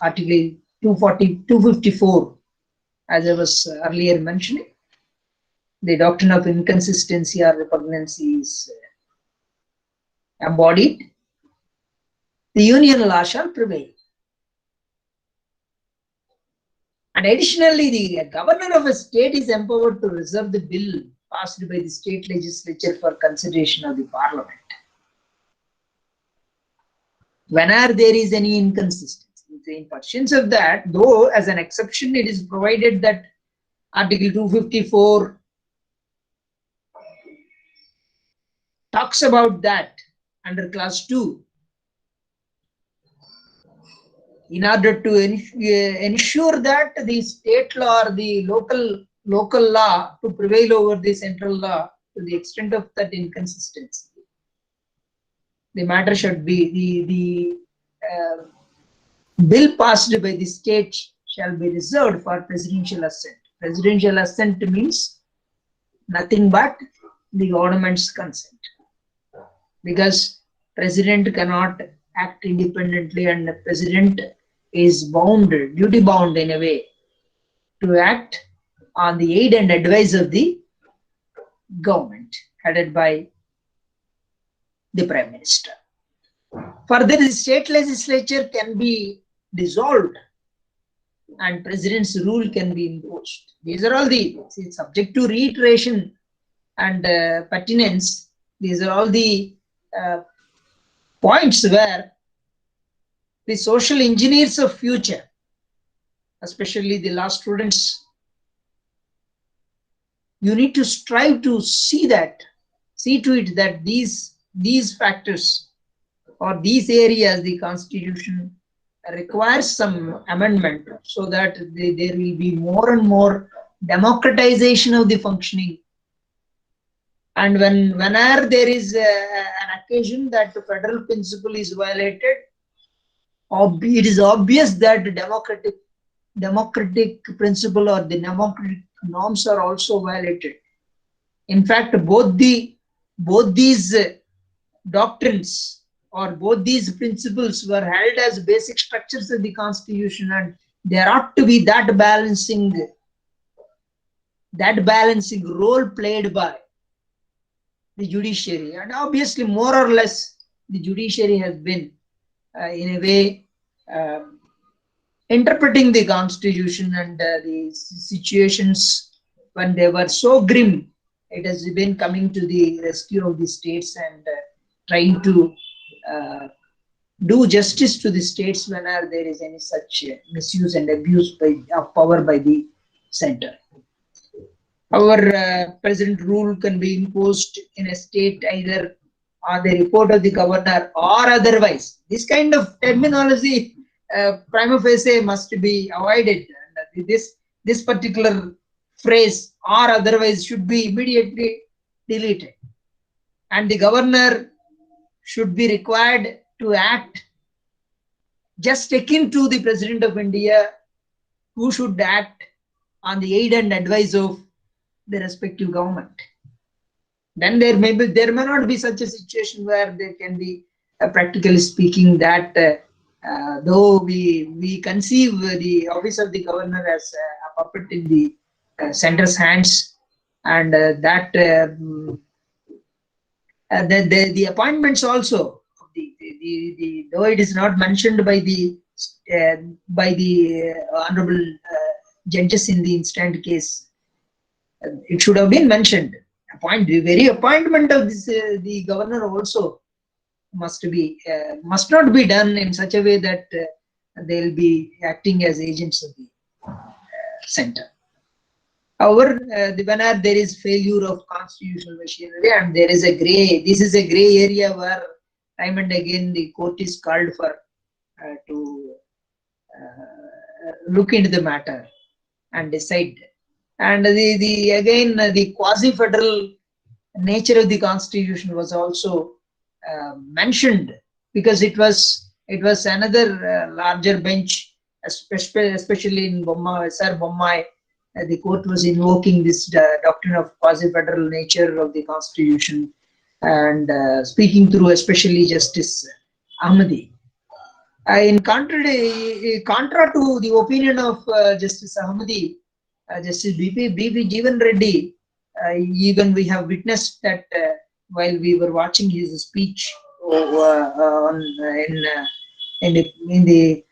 Article 254, as I was earlier mentioning, the doctrine of inconsistency or repugnancy is embodied, the union law shall prevail. And additionally, the governor of a state is empowered to reserve the bill passed by the state legislature for consideration of the Parliament, whenever there is any inconsistency. In pursuance of that, though as an exception, it is provided that Article 254 talks about that under Clause 2, in order to ensure that the state law or the local law to prevail over the central law to the extent of that inconsistency. The matter should be the bill passed by the state shall be reserved for presidential assent. Presidential assent means nothing but the government's consent, because president cannot act independently, and the president is bound, duty bound in a way, to act on the aid and advice of the government headed by the Prime Minister. Further, the state legislature can be dissolved and president's rule can be imposed. These are all the, subject to reiteration and pertinence. These are all the points where the social engineers of future, especially the law students, you need to strive to see to it that these factors or these areas, the Constitution requires some amendment so that there will be more and more democratization of the functioning. And whenever there is an occasion that the federal principle is violated, it is obvious that the democratic principle or the democratic norms are also violated. In fact, both these doctrines or both these principles were held as basic structures of the Constitution, and there ought to be that balancing role played by the judiciary. And obviously, more or less, the judiciary has been in a way interpreting the Constitution and the situations when they were so grim. It has been coming to the rescue of the states and trying to do justice to the states whenever there is any such misuse and abuse of power by the center. Our present rule can be imposed in a state either on the report of the governor or otherwise. This kind of terminology prima facie must be avoided. And this particular phrase or otherwise should be immediately deleted. And the governor should be required to act just akin to the President of India, who should act on the aid and advice of the respective government. Then there may not be such a situation where there can be, practically speaking, that though we conceive the office of the governor as a puppet in the center's hands, and that the appointments also, though it is not mentioned by the honorable judges in the instant case, it should have been mentioned. The very appointment of this, the governor also must not be done in such a way that they will be acting as agents of the center. However, whenever there is failure of constitutional machinery and this is a gray area where time and again the court is called for to look into the matter and decide. And the quasi-federal nature of the Constitution was also mentioned, because it was another larger bench, especially in Sir Bommai. The court was invoking this doctrine of quasi-federal nature of the Constitution and speaking through especially Justice Ahmadi. In contra to the opinion of Justice Ahmadi, Justice B.P. Jeevan Reddy, even we have witnessed that while we were watching his speech in the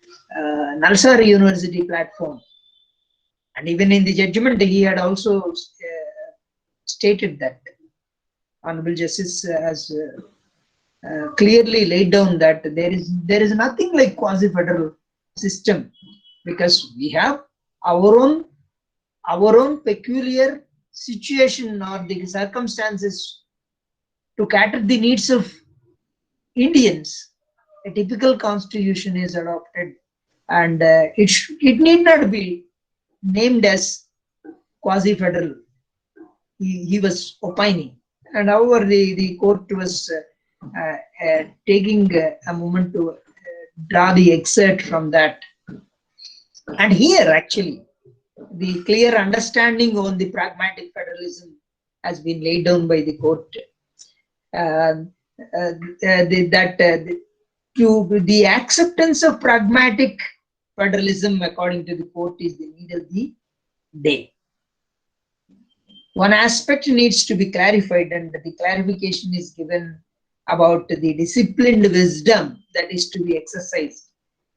Nalsari University platform, and even in the judgment, he had also stated that Honorable Justice has clearly laid down that there is nothing like quasi-federal system, because we have our own peculiar situation or the circumstances to cater the needs of Indians. A typical constitution is adopted, and it need not be named as quasi-federal. He was opining, and however the court was taking a moment to draw the excerpt from that. And here actually the clear understanding on the pragmatic federalism has been laid down by the court. The acceptance of pragmatic federalism, according to the court, is the need of the day. One aspect needs to be clarified, and the clarification is given about the disciplined wisdom that is to be exercised.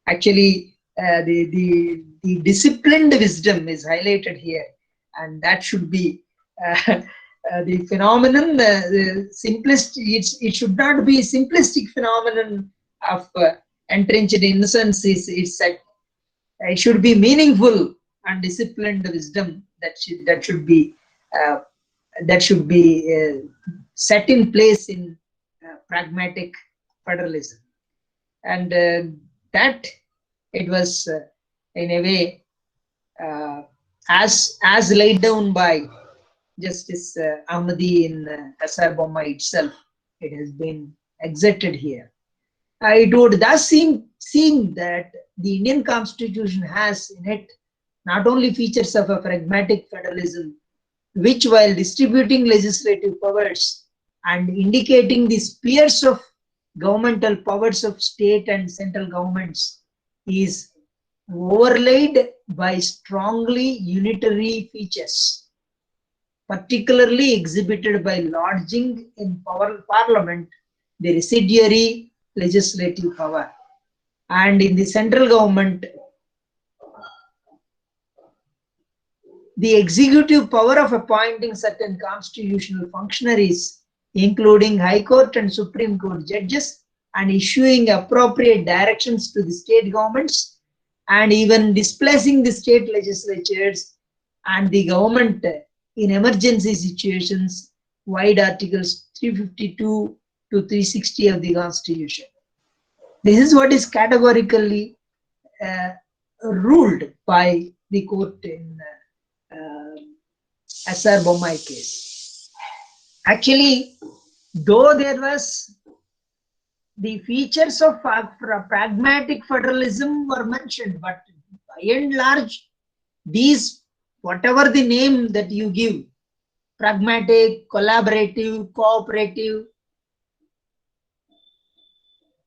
Actually, the disciplined wisdom is highlighted here, and that should be the phenomenon. It should not be simplistic phenomenon of entrenched innocence. It should be meaningful and disciplined wisdom that should be set in place in pragmatic federalism, and that it was in a way as laid down by Justice Ahmadi in Sir Bommai itself. It has been exerted here. It would thus seem that the Indian Constitution has in it not only features of a pragmatic federalism, which, while distributing legislative powers and indicating the spheres of governmental powers of state and central governments, is overlaid by strongly unitary features, particularly exhibited by lodging in Parliament the residuary legislative power, and in the central government the executive power of appointing certain constitutional functionaries, including High Court and Supreme Court judges, and issuing appropriate directions to the state governments, and even displacing the state legislatures and the government in emergency situations, vide Articles 352 to 360 of the Constitution. This is what is categorically ruled by the court in SR Bommai case. Actually, though there was the features of pragmatic federalism were mentioned, but by and large, these, whatever the name that you give, pragmatic, collaborative, cooperative,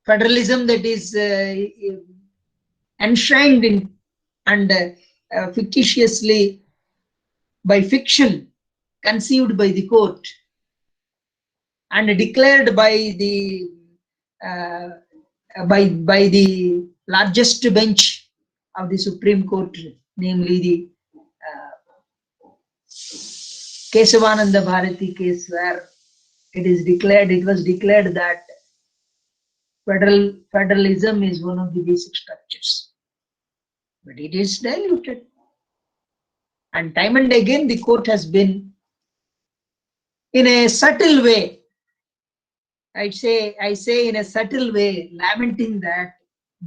federalism that is enshrined in and fictitiously by fiction conceived by the court and declared by the by the largest bench of the Supreme Court, namely the Kesavananda Bharati case, where it was declared that federalism is one of the basic structures, but it is diluted. And time and again, the court has been, in a subtle way, I say in a subtle way, lamenting that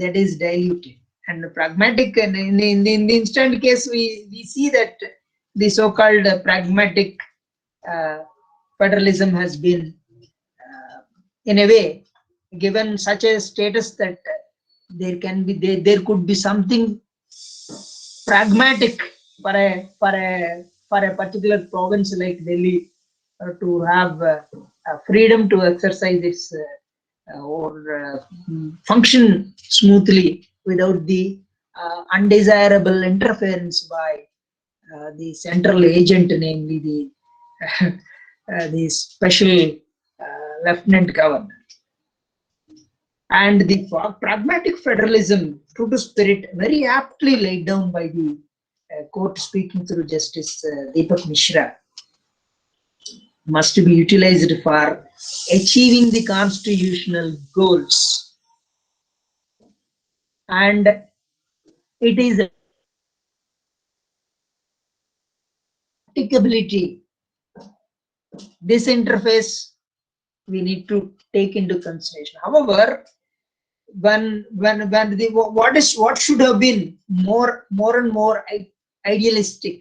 is diluted. And the pragmatic, and in the instant case, we see that the so-called pragmatic federalism has been, in a way, given such a status that there could be something pragmatic for a particular province like Delhi to have freedom to exercise its or function smoothly without the undesirable interference by the central agent, namely the special lieutenant governor. And the pragmatic federalism, true to spirit, very aptly laid down by the court speaking through Justice Deepak Mishra, must be utilized for achieving the constitutional goals. And it is applicability. This interface we need to take into consideration. However, what should have been more and more idealistic,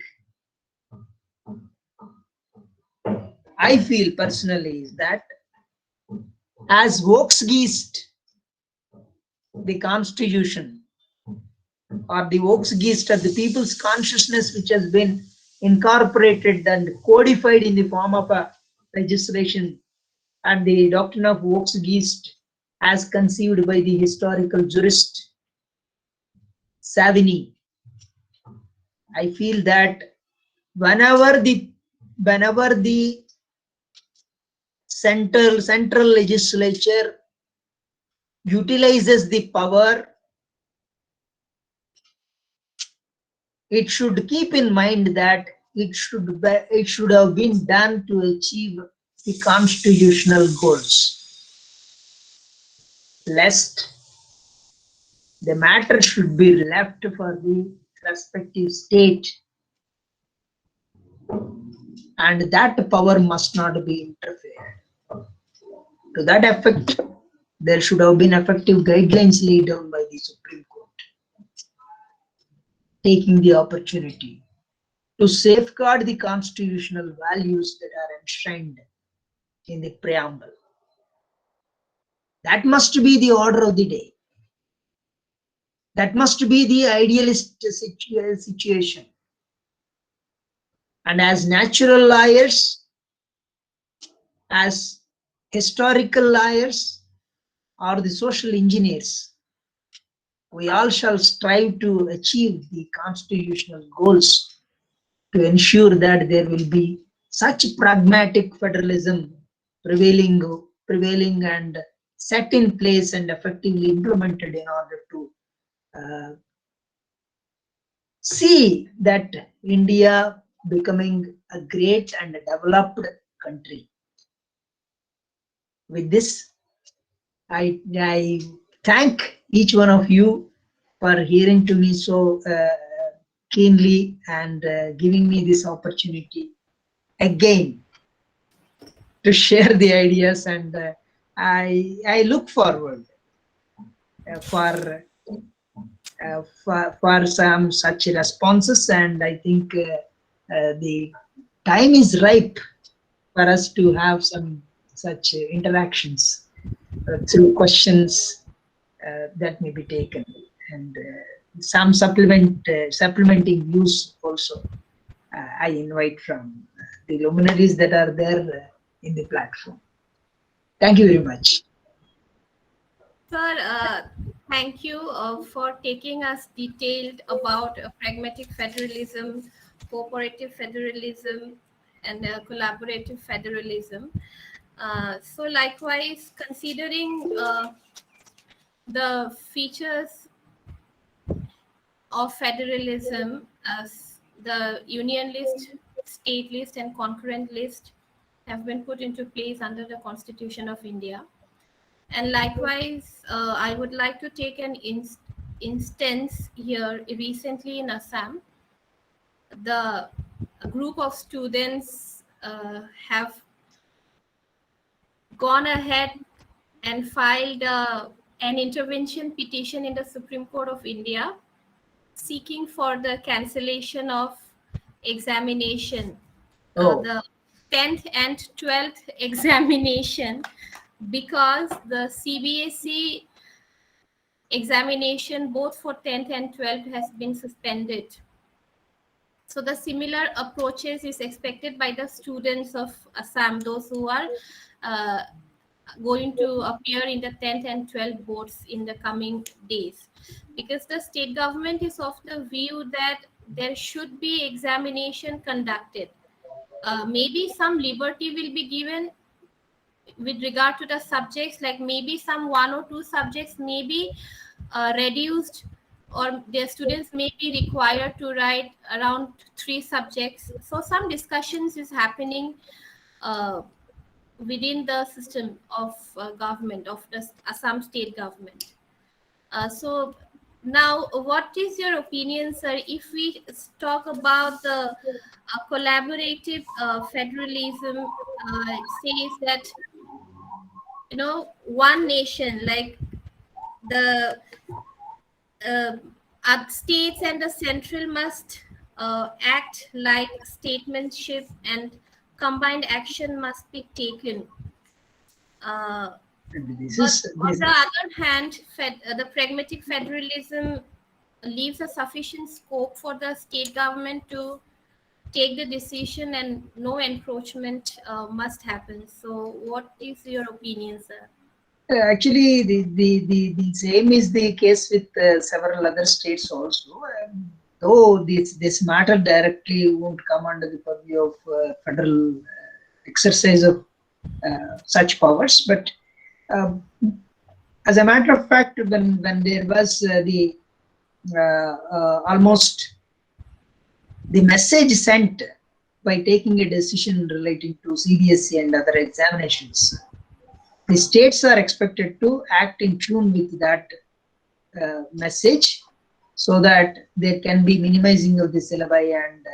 I feel personally, is that as Volksgeist, the constitution, or the Volksgeist of the people's consciousness, which has been incorporated and codified in the form of a legislation, and the doctrine of Volksgeist as conceived by the historical jurist Savigny, I feel that whenever the central legislature utilizes the power, it should keep in mind that it should have been done to achieve the constitutional goals, lest the matter should be left for the respective state, and that power must not be interfered. To that effect, there should have been effective guidelines laid down by the Supreme Court, taking the opportunity to safeguard the constitutional values that are enshrined in the preamble. That must be the order of the day. That must be the idealist situation. And as natural lawyers, as historical lawyers, or the social engineers, we all shall strive to achieve the constitutional goals to ensure that there will be such pragmatic federalism prevailing and set in place and effectively implemented in order to see that India becoming a great and developed country. With this, I thank each one of you for hearing to me so keenly and giving me this opportunity again to share the ideas, and I look forward for some such responses, and I think the time is ripe for us to have some such interactions through questions that may be taken, and some supplementing views also. I invite from the luminaries that are there in the platform. Thank you very much. Sir, thank you for taking us detailed about pragmatic federalism, cooperative federalism, and collaborative federalism. So likewise, considering the features of federalism as the union list, state list, and concurrent list have been put into place under the Constitution of India. And likewise, I would like to take an instance here. Recently in Assam, the group of students have gone ahead and filed an intervention petition in the Supreme Court of India, seeking for the cancellation of examination, the 10th and 12th examination, because the CBSE examination both for 10th and 12th has been suspended. So the similar approaches is expected by the students of Assam, those who are going to appear in the 10th and 12th boards in the coming days, because the state government is of the view that there should be examination conducted. Maybe some liberty will be given with regard to the subjects, like maybe some 1 or 2 subjects may be reduced, or their students may be required to write around 3 subjects. So some discussions is happening within the system of government of the Assam state government. So now, what is your opinion, sir, if we talk about the collaborative federalism? It says that, you know, one nation, like the states and the central must act like statesmanship, and combined action must be taken. On the other hand, the pragmatic federalism leaves a sufficient scope for the state government to take the decision, and no encroachment must happen. So what is your opinion, sir? Actually, the same is the case with several other states also. Though this matter directly won't come under the purview of federal exercise of such powers, but as a matter of fact, when there was the almost the message sent by taking a decision relating to CBSE and other examinations, the states are expected to act in tune with that message, so that there can be minimizing of the syllabi, and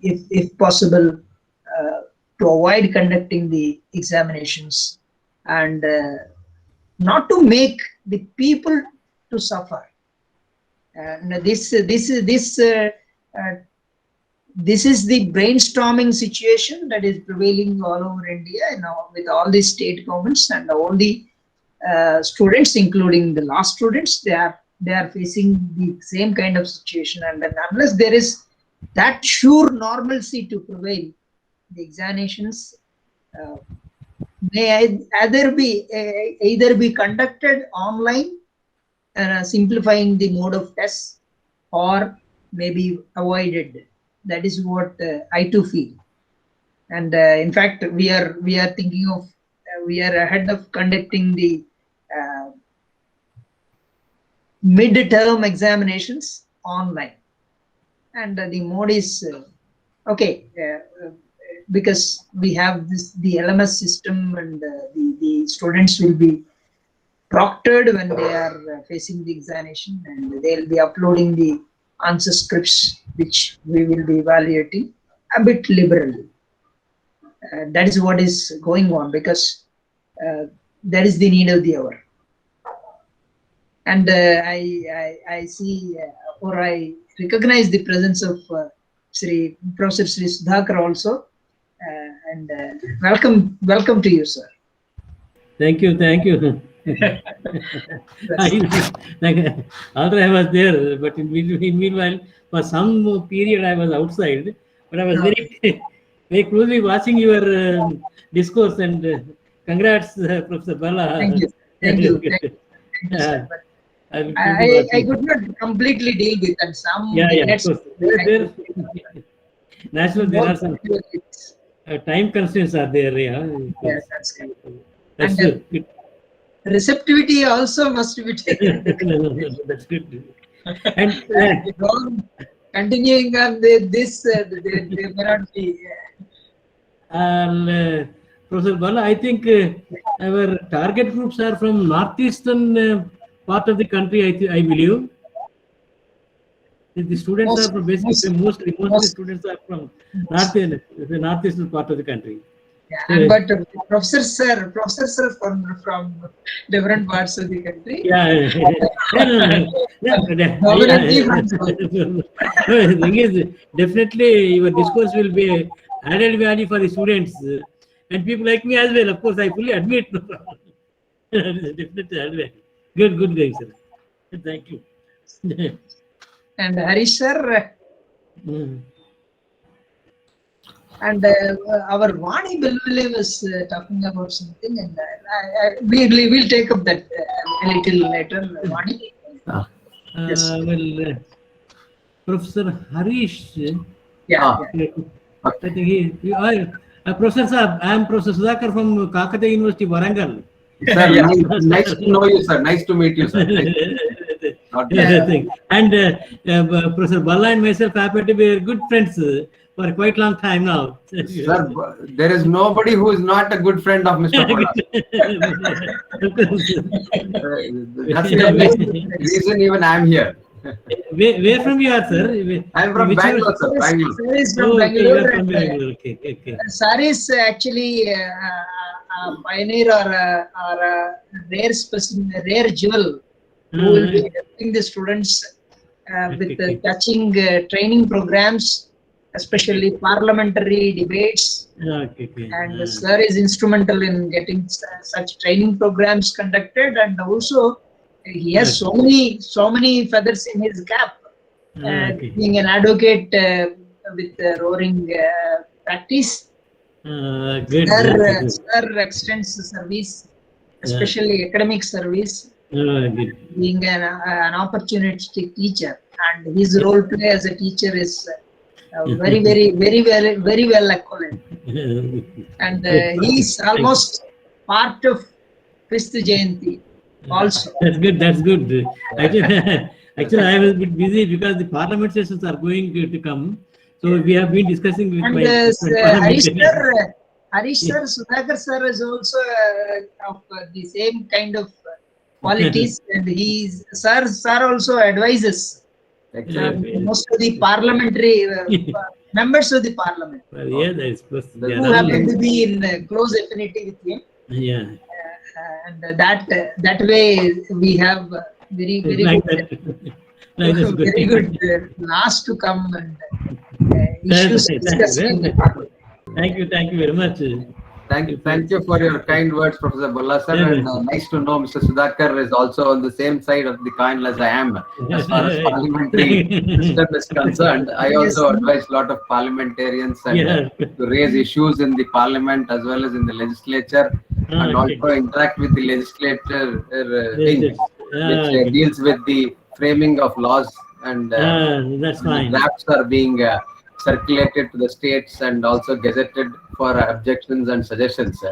if possible, to avoid conducting the examinations, and not to make the people to suffer. This is the brainstorming situation that is prevailing all over India now, with all the state governments and all the students, including the law students. They are facing the same kind of situation, and unless there is that sure normalcy to prevail, the examinations may either be conducted online, simplifying the mode of tests, or maybe avoided. That is what I too feel. And in fact, we are thinking of we are ahead of conducting the mid-term examinations online, and the mode is okay because we have the LMS system, and the students will be proctored when they are facing the examination, and they'll be uploading the answer scripts, which we will be evaluating a bit liberally. That is what is going on, because that is the need of the hour. And I see, or I recognize the presence of Professor Sri Sudhakar also, and welcome to you, sir. Thank you. Although I was there, but in meanwhile, for some period I was outside, but I was very closely watching your discourse, and congrats, Professor Bala. Thank you. Sir. I could not completely deal with, and some minutes. Of course. Naturally, there are some time constraints are there. Yes, that's right. That's good. Receptivity also must be taken. That's good. And continuing on this, they may not be. Professor Bala, I think our target groups are from northeastern part of the country. I believe the students are from basically mostly students are from the northeastern part of the country. Yeah, but professors are from different parts of the country. Yeah. The thing is, definitely your discourse will be added value for the students and people like me as well. Of course, I fully admit. No problem. Definitely added value. Good guys, sir. Thank you. And Harish sir. And our Vani Belvile was talking about something, and we'll take up that a little later. Vani. Yes. Well, Professor Harish. Yeah. I think Professor Saab, I am Professor Sudhakar from Kakatiya University, Warangal. Sir, nice to know you, sir. Nice to meet you, sir. And Professor Bala and myself happen to be good friends for quite a long time now. Sir, there is nobody who is not a good friend of Mr. Bala. That's the reason even I am here. Where from you are, sir? I am from Bangalore, sir. Bangalore. Sir is from Bangalore. Okay. Sir is actually a pioneer or a rare specimen, a rare jewel who will be helping the students with touching training programs, especially parliamentary debates. And sir is instrumental in getting such training programs conducted, and also he has so many feathers in his cap, being an advocate with roaring practice. Sir extends service, especially academic service, being an opportunistic teacher, and his role play as a teacher is very well accomplished. And he is almost part of 5th Jayanti also. That's good. Actually, I was a bit busy because the parliament sessions are going to come. So we have been discussing with my Harish sir, Sudhakar sir is also of the same kind of qualities, and sir also advises most of the parliamentary members of the parliament who happen to be in close affinity with him. Yeah. And that way we have very good laws to come and issues discussed in the parliament. Thank you very much. Thank you for your kind words, Professor Bulla sir. And nice to know Mr. Sudhakar is also on the same side of the coin as I am. As far as parliamentary system is concerned, I also advise a lot of parliamentarians and to raise issues in the parliament as well as in the legislature, and also interact with the legislature wing, which deals with the framing of laws, and that's fine. the drafts are being circulated to the states and also gazetted for objections and suggestions.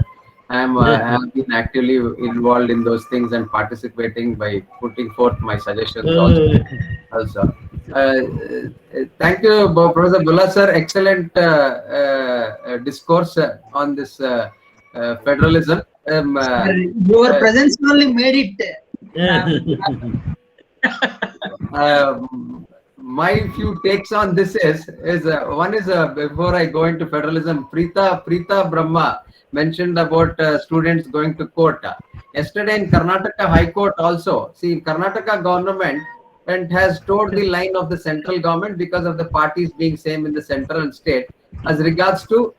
I have been actively involved in those things and participating by putting forth my suggestions also. Thank you, Professor Bulla sir. Excellent discourse on this federalism. Your presence only made it. My few takes on this is one is before I go into federalism, Preeta Brahma mentioned about students going to court. Yesterday in Karnataka High Court also, see, Karnataka government and has told the line of the central government because of the parties being same in the central and state as regards to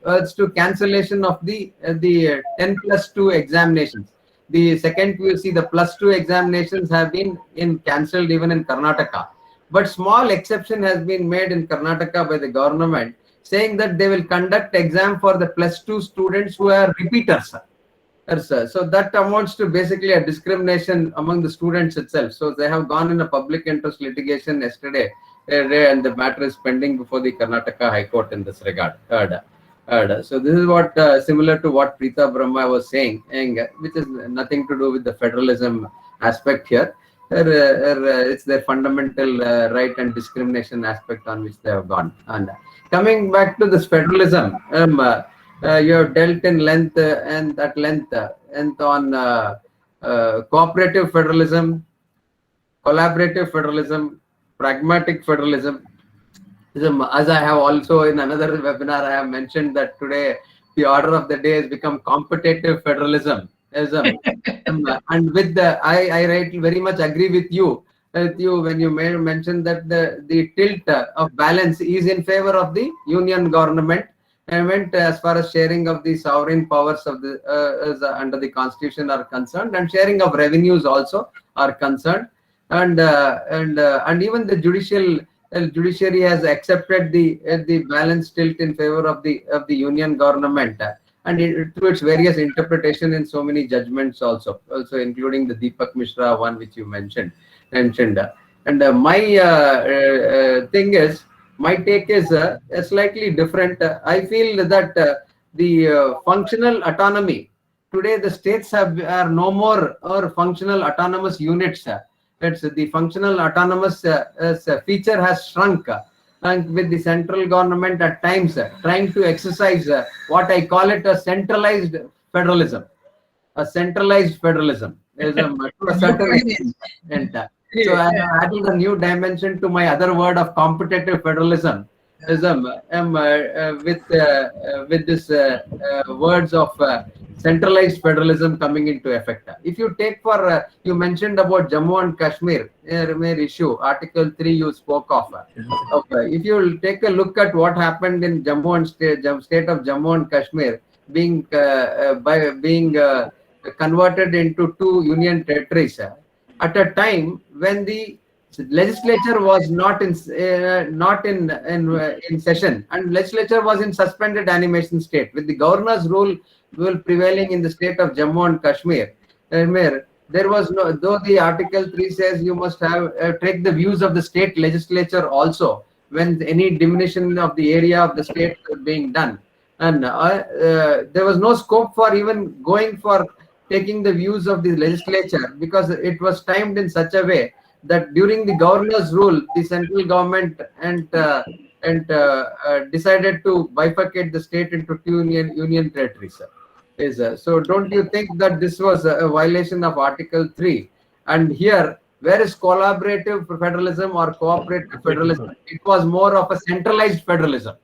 cancellation of the 10+2 examinations. The second PUC, the +2 examinations have been cancelled even in Karnataka. But small exception has been made in Karnataka by the government, saying that they will conduct exam for the +2 students who are repeaters. So that amounts to basically a discrimination among the students itself. So they have gone in a public interest litigation yesterday, and the matter is pending before the Karnataka High Court in this regard. So this is what similar to what Preeta Brahma was saying, which is nothing to do with the federalism aspect here. It's their fundamental right and discrimination aspect on which they have gone. And coming back to this federalism, you have dealt in length and at length and on cooperative federalism, collaborative federalism, pragmatic federalism. As I have also in another webinar, I have mentioned that today the order of the day has become competitive federalism. And with the, I very much agree with you when you mention that the tilt of balance is in favor of the union government. As far as sharing of the sovereign powers of the under the constitution are concerned, and sharing of revenues also are concerned, and even the judiciary has accepted the balance tilt in favor of the union government, and through its various interpretation in so many judgments also including the Deepak Mishra one which you mentioned. And my thing is, my take is slightly different. I feel that the functional autonomy today, the states are no more or functional autonomous units. It's the functional autonomous feature has shrunk, and with the central government at times trying to exercise what I call it a centralized federalism. A centralized federalism is to a certain extent. So I am adding a new dimension to my other word of competitive federalism. With this words of centralized federalism coming into effect. If you take for you mentioned about Jammu and Kashmir issue, Article 3 you spoke of. Okay, if you take a look at what happened in Jammu and state of Jammu and Kashmir being converted into 2 union territories at a time when the legislature was not in session, and legislature was in suspended animation state, with the governor's rule prevailing in the state of Jammu and Kashmir. There was no, though the Article 3 says you must have take the views of the state legislature also when any diminution of the area of the state is being done, and there was no scope for even going for taking the views of the legislature, because it was timed in such a way that during the governor's rule, the central government decided to bifurcate the state into 2 union territories. So don't you think that this was a violation of Article 3? And here, where is collaborative federalism or cooperative federalism? It was more of a centralized federalism.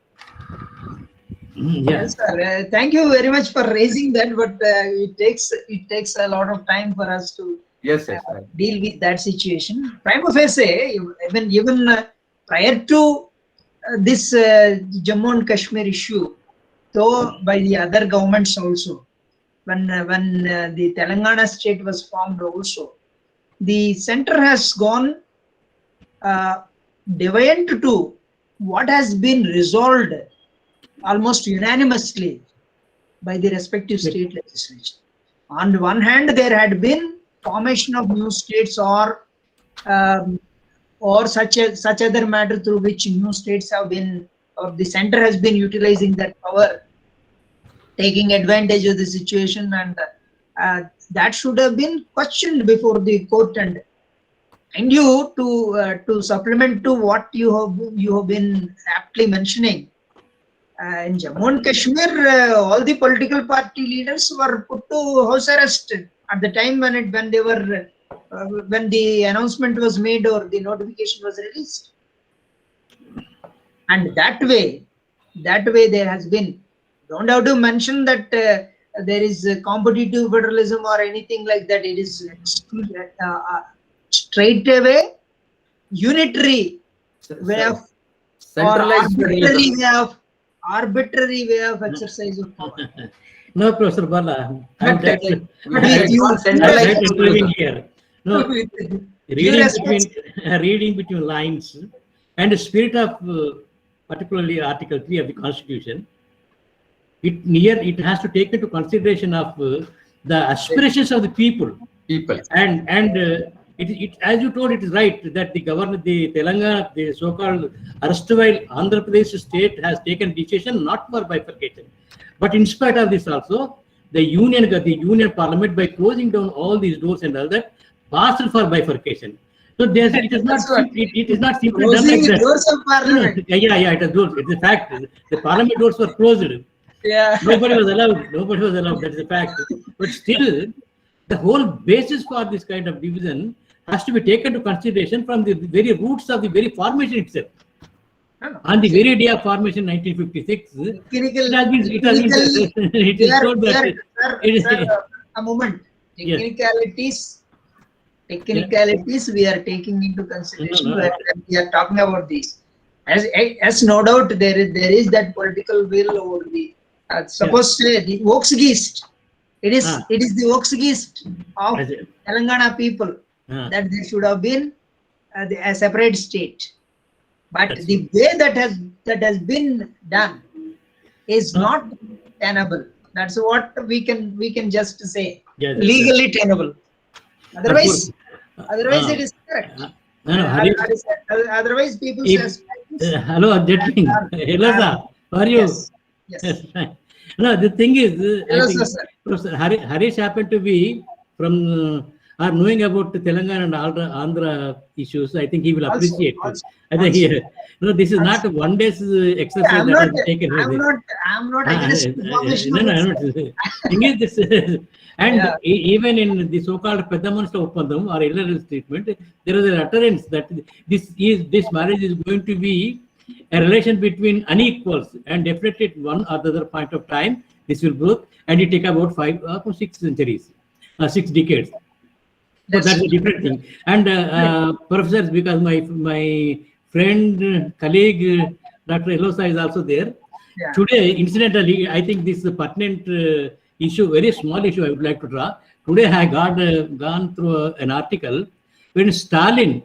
Yes, sir. Thank you very much for raising that, but it takes a lot of time for us to deal with that situation. Prima facie, even prior to this Jammu and Kashmir issue, though by the other governments also. When the Telangana state was formed also, the center has gone deviant to what has been resolved almost unanimously by the respective state legislature. On the one hand, there had been formation of new states or such other matter through which new states have been, or the center has been utilizing that power, taking advantage of the situation, and that should have been questioned before the court. And you to supplement to what you have been aptly mentioning, in Jammu and Kashmir, all the political party leaders were put to house arrest at the time when when the announcement was made or the notification was released. And that way there has been. Don't have to mention that there is competitive federalism or anything like that. It is straight away unitary way of centralized arbitrary way of exercise of power. No, Professor Bala, I'm But centralized living here. No, with reading between lines and the spirit of particularly Article 3 of the Constitution, it has to take into consideration of the aspirations of the people. And it as you told, it is right that the Telangana, the so-called erstwhile Andhra Pradesh state has taken decision not for bifurcation, but in spite of this also, the union parliament, by closing down all these doors and all that, passed for bifurcation. So it is not simply done like that. doors of parliament. Yeah, it is doors. It's a fact. The parliament doors were closed. Yeah. Nobody was allowed. That's a fact. But still, the whole basis for this kind of division has to be taken to consideration from the very roots of the very formation itself. On the very day of formation, 1956, it is told that a moment. Yes. Technicalities we are taking into consideration when we are talking about this. As no doubt there is that political will over the suppose say the Volksgeist. It is the Volksgeist of Telangana people that there should have been a separate state. But the way that has been done is not tenable. That's what we can just say. Legally tenable. Otherwise it is correct. Otherwise people say. Hello, Jetling. Hello, sir. How are you? Yes. No, the thing is, Hello, I think sir. Professor Harish happened to be from or knowing about the Telangana and Andhra issues. I think he will appreciate it. I think this is not a one day's exercise that has taken. I'm not against information. No. Thing is this, and even in the so-called Peddamanushla Oppandam or elder treatment, there is an utterance that this marriage is going to be a relation between unequals, and definitely at one or the other point of time this will grow, and it take about 5 or 6 centuries, 6 decades. So that's a different thing. And professors, because my friend, colleague, Dr. Elosa is also there. Yeah. Today, incidentally, I think this is a pertinent issue, very small issue I would like to draw. Today I gone through an article when Stalin,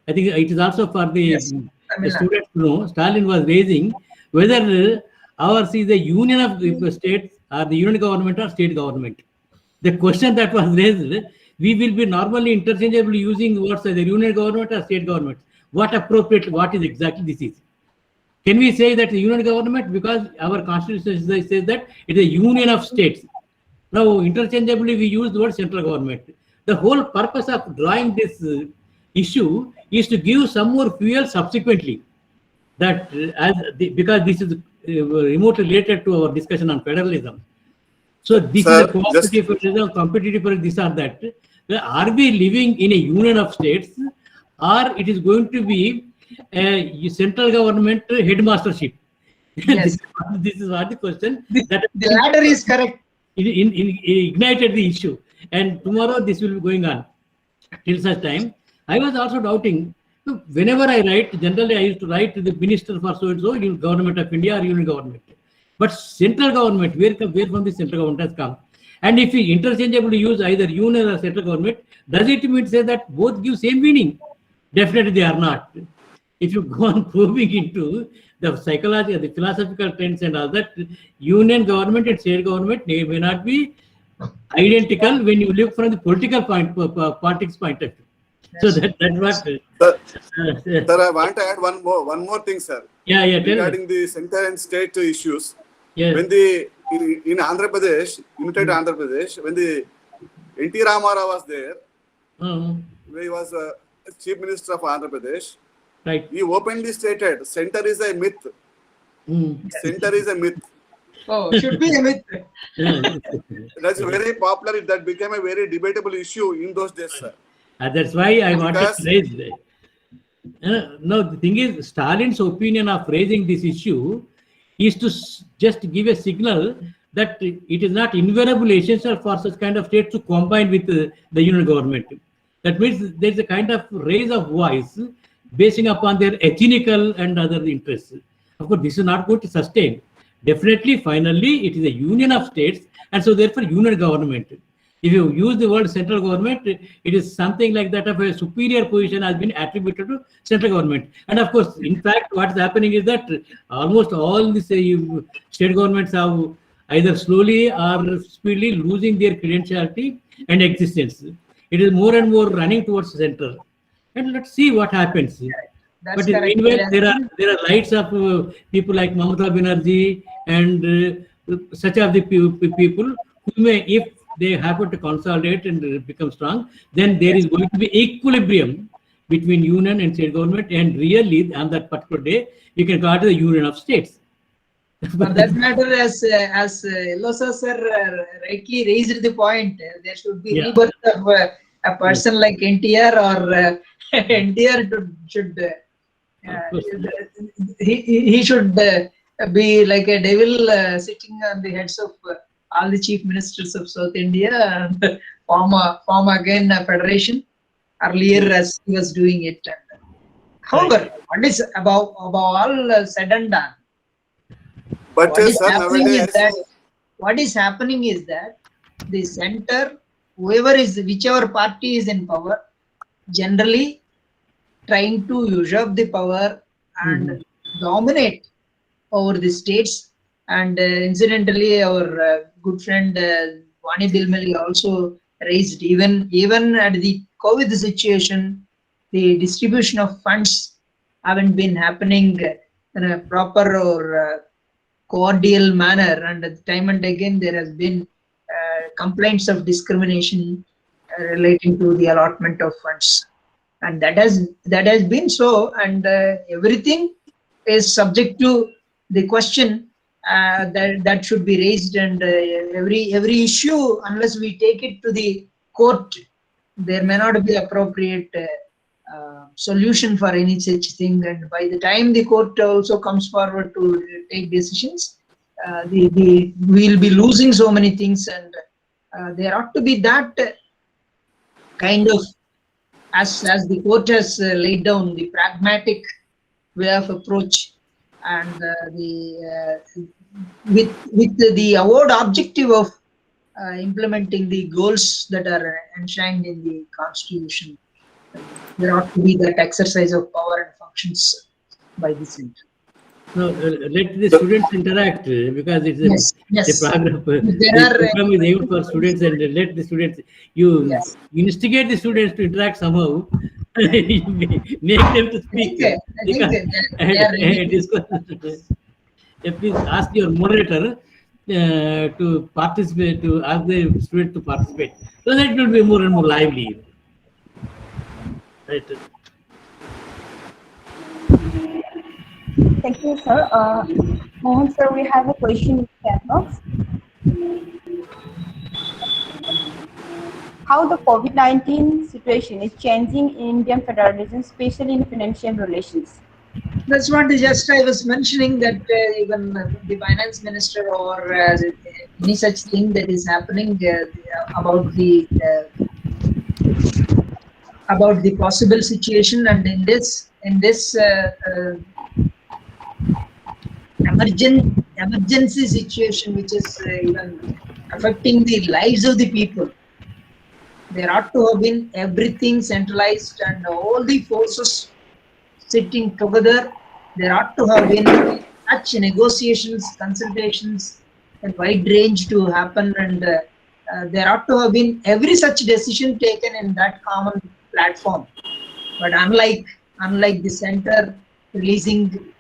I think it is also for the students to know, Stalin was raising whether ours is a union of states or the union government or state government. The question that was raised, we will be normally interchangeably using words as the union government or state government. What is exactly this is? Can we say that the union government, because our constitution says that it is a union of states. Now, interchangeably we use the word central government. The whole purpose of drawing this issue is to give some more fuel subsequently. That because this is remotely related to our discussion on federalism. So this is a cooperative federalism, competitive federalism, this or that. Are we living in a union of states, or it is going to be a central government headmastership? Yes. This is what the question. The latter is correct. It ignited the issue, and tomorrow this will be going on till such time. I was also doubting. So whenever I write, generally I used to write to the minister for so and so, government of India or union government. But central government, where from the central government has come? And if we interchangeably use either union or central government, does it mean say that both give same meaning? Definitely they are not. If you go on probing into the psychology, the philosophical trends and all that, union government and state government may not be identical when you look from the political politics point of view. So that's what. Sir, I want to add one more thing, sir. Yeah. Regarding the center and state issues. Yeah. When in Andhra Pradesh, United Andhra Pradesh, when the N.T. Ramarao was there, when he was Chief Minister of Andhra Pradesh, right. He openly stated, "Center is a myth. Center is a myth." Oh, should be a myth. That's very popular. That became a very debatable issue in those days, sir. That's why I wanted to raise it. No, the thing is, Stalin's opinion of raising this issue is to just give a signal that it is not invariably essential for such kind of states to combine with the union government. That means there is a kind of raise of voice basing upon their ethnical and other interests. Of course, this is not going to sustain. Definitely, finally, it is a union of states, and so therefore union government. If you use the word central government, it is something like that of a superior position has been attributed to central government. And of course, in fact, what is happening is that almost all the state governments have either slowly or speedily losing their credentiality and existence. It is more and more running towards the center. And let's see what happens. That's But meanwhile, there are lights of people like Mamata Banerjee and such of the people who may, if they happen to consolidate and become strong, then there is going to be equilibrium between union and state government, and really on that particular day, you can call it the union of states. For that matter, as Yellosa sir rightly raised the point, there should be rebirth of a person like NTR or NTR should he should be like a devil sitting on the heads of all the chief ministers of South India and form again a federation earlier as he was doing it. However, what is above all said and done, But what is sir, happening is that the center, whichever party is in power, generally trying to usurp the power and dominate over the states. And incidentally, our good friend Vani Dilmali also raised, even at the COVID situation, the distribution of funds haven't been happening in a proper or cordial manner, and time and again there has been complaints of discrimination relating to the allotment of funds, and that has been so, and everything is subject to the question that should be raised, and every issue, unless we take it to the court, there may not be appropriate solution for any such thing. And by the time the court also comes forward to take decisions, we'll be losing so many things, and there ought to be that kind of, as the court has laid down, the pragmatic way of approach, and with the award objective of implementing the goals that are enshrined in the Constitution. There ought to be that exercise of power and functions by the center. No, let the students interact because it's a program. The program is aimed for students, and let the students, you instigate the students to interact somehow, make them to speak. And discuss. Please ask your moderator to participate, to ask the student to participate, so that it will be more and more lively. Right. Thank you, sir. Mohan sir, we have a question in the chat box. How the COVID-19 situation is changing Indian federalism, especially in financial relations? That's what just I was mentioning, that even the finance minister or any such thing that is happening about the possible situation, and in this emergency situation which is even affecting the lives of the people. There ought to have been everything centralized and all the forces sitting together. There ought to have been such negotiations, consultations, a wide range to happen, and there ought to have been every such decision taken in that common platform. But unlike the center releasing,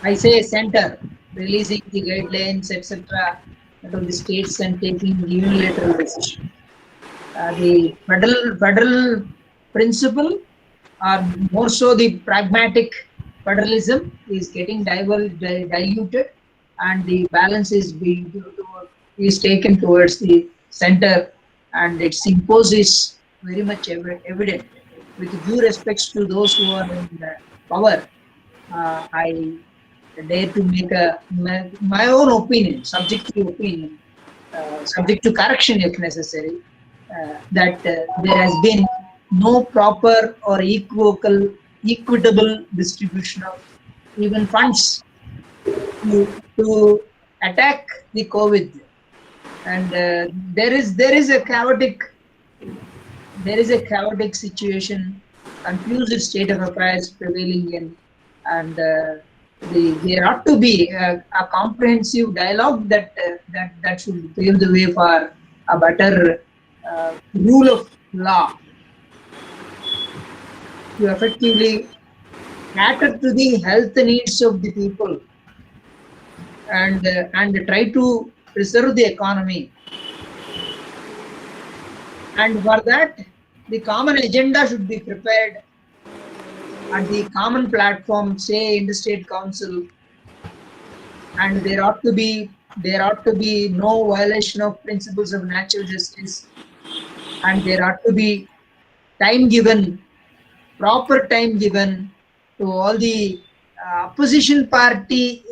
I say center releasing the guidelines, etc., of the states and taking unilateral decision. The federal principle, or more so the pragmatic federalism, is getting diluted, and the balance is taken towards the center, and its impose is very much evident. With due respects to those who are in power, I dare to make my own opinion, subjective opinion, subject to correction if necessary, that there has been no proper or equitable distribution of even funds to attack the COVID, and there is a chaotic situation, confused state of affairs prevailing in, and there ought to be a comprehensive dialogue that should pave the way for a better rule of law to effectively cater to the health needs of the people, and try to preserve the economy. And for that, the common agenda should be prepared at the common platform, say interstate council, and there ought to be no violation of principles of natural justice, and there ought to be proper time given to all the opposition party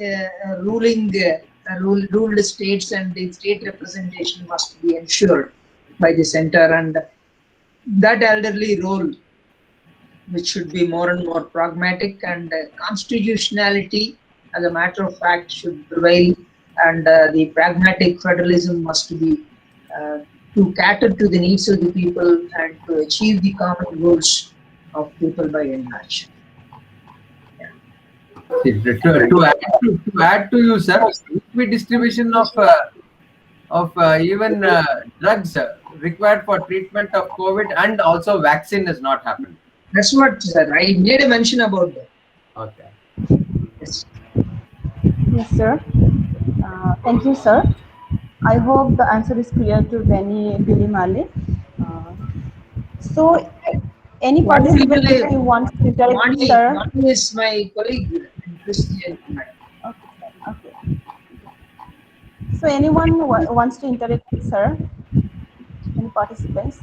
ruled states, and the state representation must be ensured by the center, and that elderly role, which should be more and more pragmatic, and constitutionality as a matter of fact should prevail, and the pragmatic federalism must be to cater to the needs of the people and to achieve the common goals of people by and large. To add to you, sir, equal distribution of even drugs required for treatment of COVID and also vaccine has not happened. That's what, sir, I made a mention about that. Okay. Yes. Yes, sir. Thank you, sir. I hope the answer is clear to Billy Male. So, any participant who wants to interact with sir? Wani is my colleague in Christian. Okay. So, anyone who wants to interact with sir? Any participants?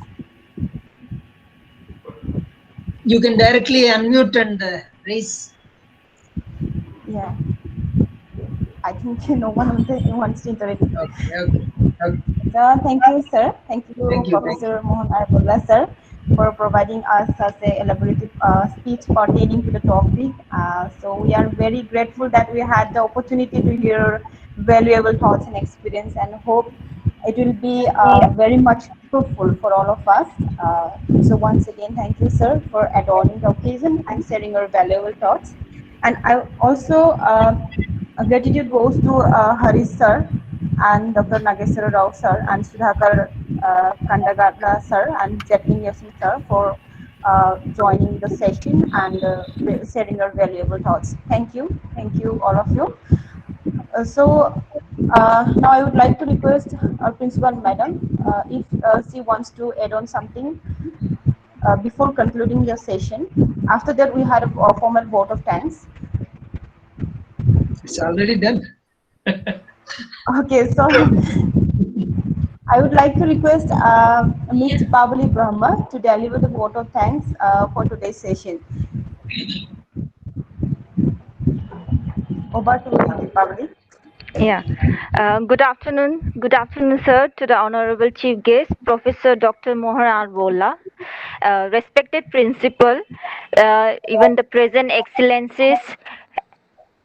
You can directly unmute and raise. Yeah. I think no one wants to interact. Okay. So, thank you, sir. Thank you, Professor Mohan Arbola, sir, for providing us such a elaborative speech pertaining to the topic. So we are very grateful that we had the opportunity to hear valuable thoughts and experience, and hope it will be very much fruitful for all of us. So once again, thank you, sir, for adorning the occasion and sharing your valuable thoughts. And I also gratitude goes to Harish sir and Dr. Nageswara Rao sir and Sudhakar Kandagala sir and Jacqueline Yasin sir for joining the session and sharing your valuable thoughts. Thank you all of you. So now I would like to request our principal madam if she wants to add on something before concluding the session. After that, we had a formal vote of thanks. It's already done. Okay, so I would like to request Ms. Deepavali Brahma to deliver the vote of thanks for today's session. Over to you, Deepavali. Yeah. Good afternoon, sir, to the Honorable Chief Guest, Professor Dr. Mohan Arbola, respected principal, even the present excellencies,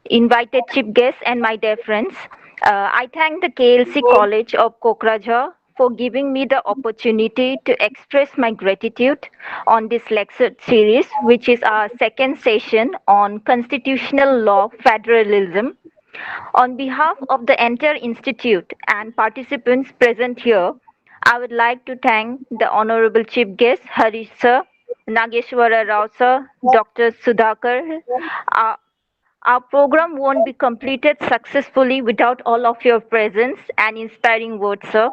invited chief guests, and my dear friends. I thank the KLC College of Kokrajhar for giving me the opportunity to express my gratitude on this lecture series, which is our second session on constitutional law federalism. On behalf of the entire institute and participants present here, I would like to thank the Honorable Chief Guest, Harish Sir, Nageshwara Rao Sir, Dr. Sudhakar. Uh, our program won't be completed successfully without all of your presence and inspiring words, sir.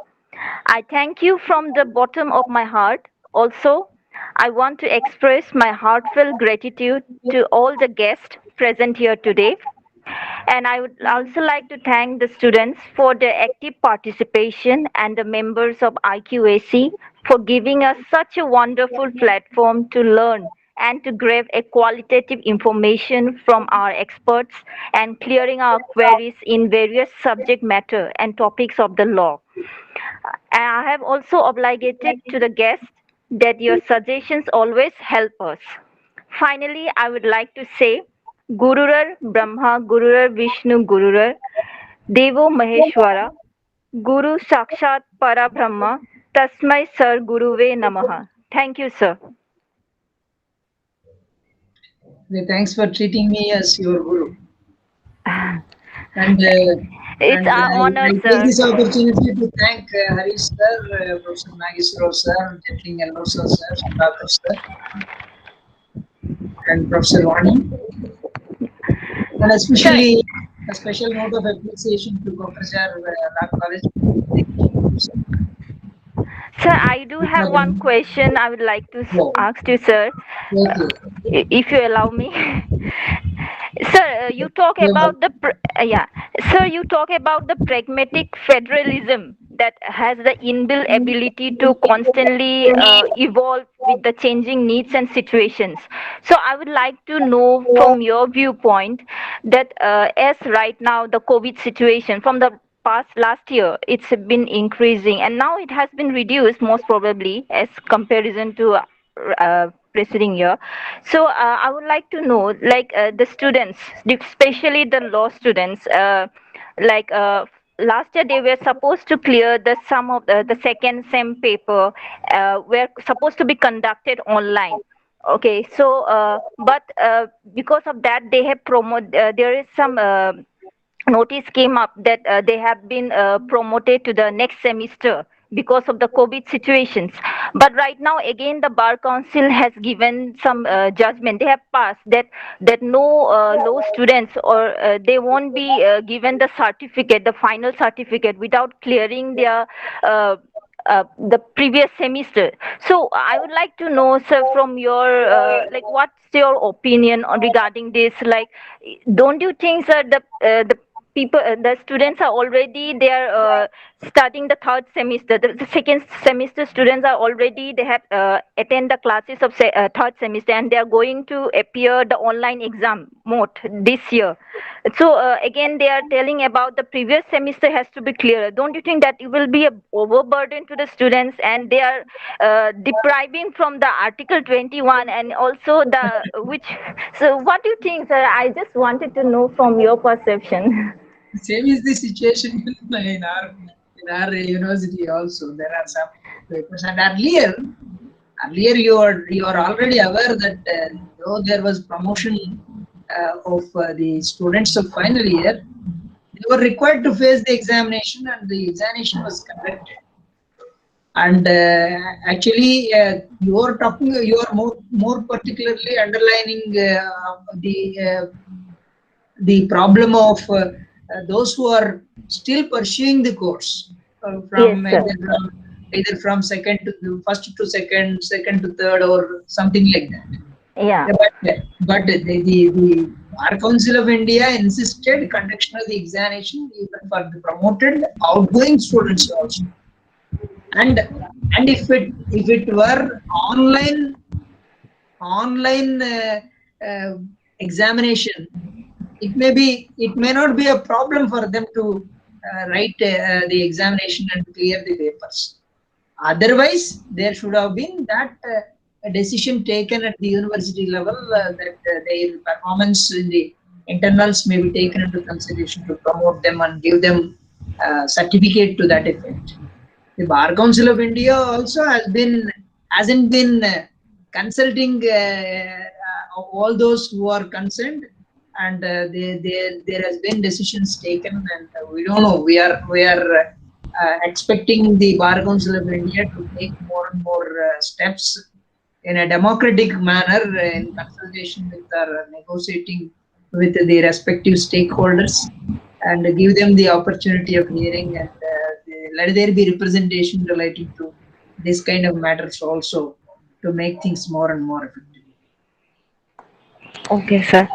I thank you from the bottom of my heart. Also, I want to express my heartfelt gratitude to all the guests present here today. And I would also like to thank the students for their active participation and the members of IQAC for giving us such a wonderful platform to learn and to grab a qualitative information from our experts and clearing our queries in various subject matter and topics of the law. I have also obligated to the guests that your suggestions always help us. Finally, I would like to say Gururar Brahma, Gururar Vishnu, Gururar Devo Maheshwara, Guru Sakshat Parabrahma, Tasmai Sir Guruve Namaha. Thank you, sir. Thanks for treating me as your guru. And it's our honor, I sir. take this opportunity to thank Harish sir, Professor Nageshwara sir, Jetling Yellosa sir, Sudhakar sir, and Professor Vani. And especially a special note of appreciation to Kokrajhar Law College. Sir, I do have one question I would like to ask you, sir. If you allow me. Sir, you talk about the you talk about the pragmatic federalism that has the inbuilt ability to constantly evolve with the changing needs and situations. So I would like to know from your viewpoint that as right now the COVID situation from the past last year it's been increasing and now it has been reduced most probably as comparison to preceding year. So I would like to know, like the students, especially the law students, last year they were supposed to clear the some of the second sem paper were supposed to be conducted online. Okay, so but because of that they have there is some notice came up that they have been promoted to the next semester because of the COVID situations. But right now, again, the Bar Council has given some judgment. They have passed that no law students or they won't be given the certificate, the final certificate, without clearing their the previous semester. So I would like to know, sir, from your what's your opinion on regarding this? Like, don't you think, sir, the people, the students are already there studying the third semester. The second semester students are already they have attend the classes of third semester and they are going to appear the online exam mode this year. So again they are telling about the previous semester has to be clear. Don't you think that it will be a overburden to the students and they are depriving from the Article 21 and also the which? So what do you think, sir? I just wanted to know from your perception. Same is the situation in our university also. There are some papers, and earlier you are already aware that though there was promotion of the students of final year, they were required to face the examination, and the examination was conducted. And actually, you are more particularly underlining the problem of those who are still pursuing the course from either from second to first to second to third, or something like that. Yeah. But the Bar Council of India insisted conduction of the examination even for the promoted outgoing students also. And if it were online examination, it may not be a problem for them to write the examination and clear the papers. Otherwise, there should have been that a decision taken at the university level that their performance in the internals may be taken into consideration to promote them and give them certificate to that effect. The Bar Council of India also hasn't been consulting all those who are concerned, and there has been decisions taken, and we don't know. We are expecting the Bar Council of India to take more and more steps in a democratic manner in consultation with our negotiating with the respective stakeholders, and give them the opportunity of hearing, and let there be representation relating to this kind of matters also, to make things more and more effective. Okay, sir.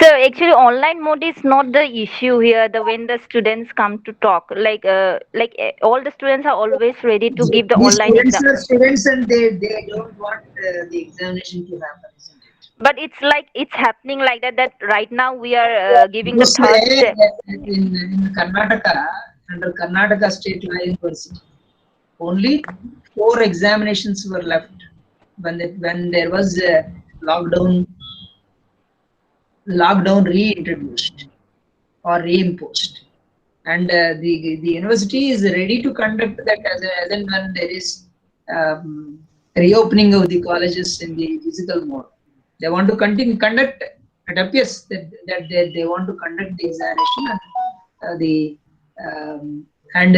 So actually, online mode is not the issue here. When the students come to talk, all the students are always ready to give the These online students exam. are students, and they don't want the examination to happen, isn't it? But it's happening like that. That right now we are giving the Because third step. in Karnataka, under Karnataka State Law University, only 4 examinations were left when there was a lockdown reintroduced or reimposed, and the university is ready to conduct that as and when there is reopening of the colleges in the physical mode. They want to conduct. It appears that they want to conduct the examination, and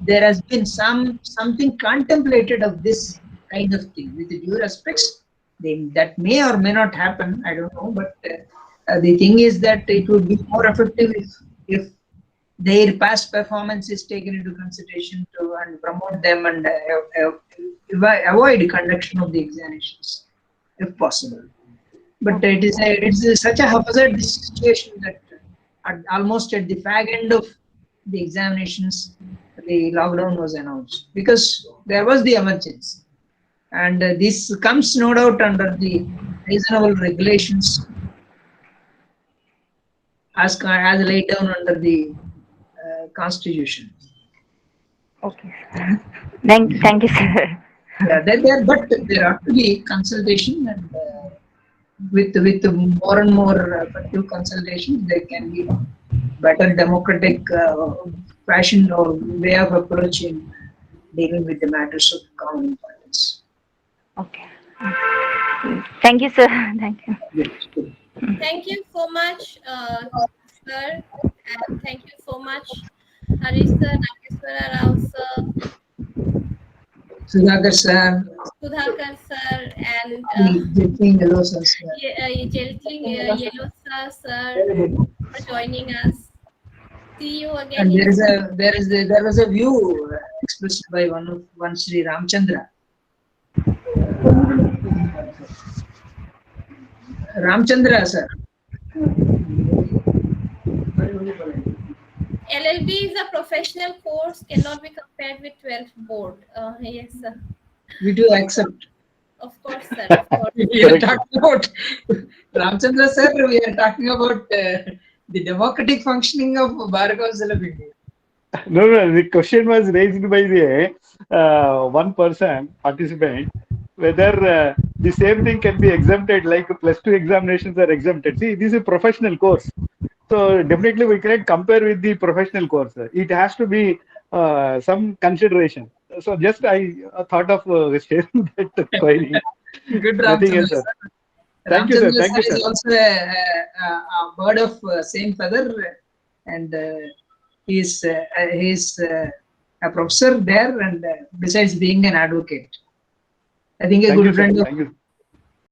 there has been something contemplated of this kind of thing. With due respects, that may or may not happen. I don't know, but the thing is that it would be more effective if their past performance is taken into consideration and promote them, and avoid conduction of the examinations if possible. But it's such a hazard situation that almost at the fag end of the examinations, the lockdown was announced because there was the emergency, and this comes no doubt under the reasonable regulations as laid down under the Constitution. Okay. Thank you, sir. Yeah, but there ought to be consultation, and with more and more effective consultation, there can be better democratic fashion or way of approaching dealing with the matters of common importance. Okay. Thank you, sir. Thank you. Thank you so much, sir, and thank you so much, Harish sir, Nageswara Rao sir, Sudhakar sir, and Jetling Delosa sir. Jeltling Yelosa sir for joining us. See you again. And there was a view expressed by one Sri Ramchandra. Ramchandra sir. LLB is a professional course, cannot be compared with 12th board. Yes, sir. We do accept. Of course, sir. Of course. We are talking about Ramchandra sir. We are talking about the democratic functioning of Bar Council of India. No. The question was raised by the one person participant, whether the same thing can be exempted, like +2 examinations are exempted. See, this is a professional course. So definitely we cannot compare with the professional course. It has to be some consideration. So just I thought of sharing that query. Good, Ramchandra sir. Thank you, sir. Thank you, sir. Is also a bird of same feather, and he's a professor there, and besides being an advocate, I think a good friend of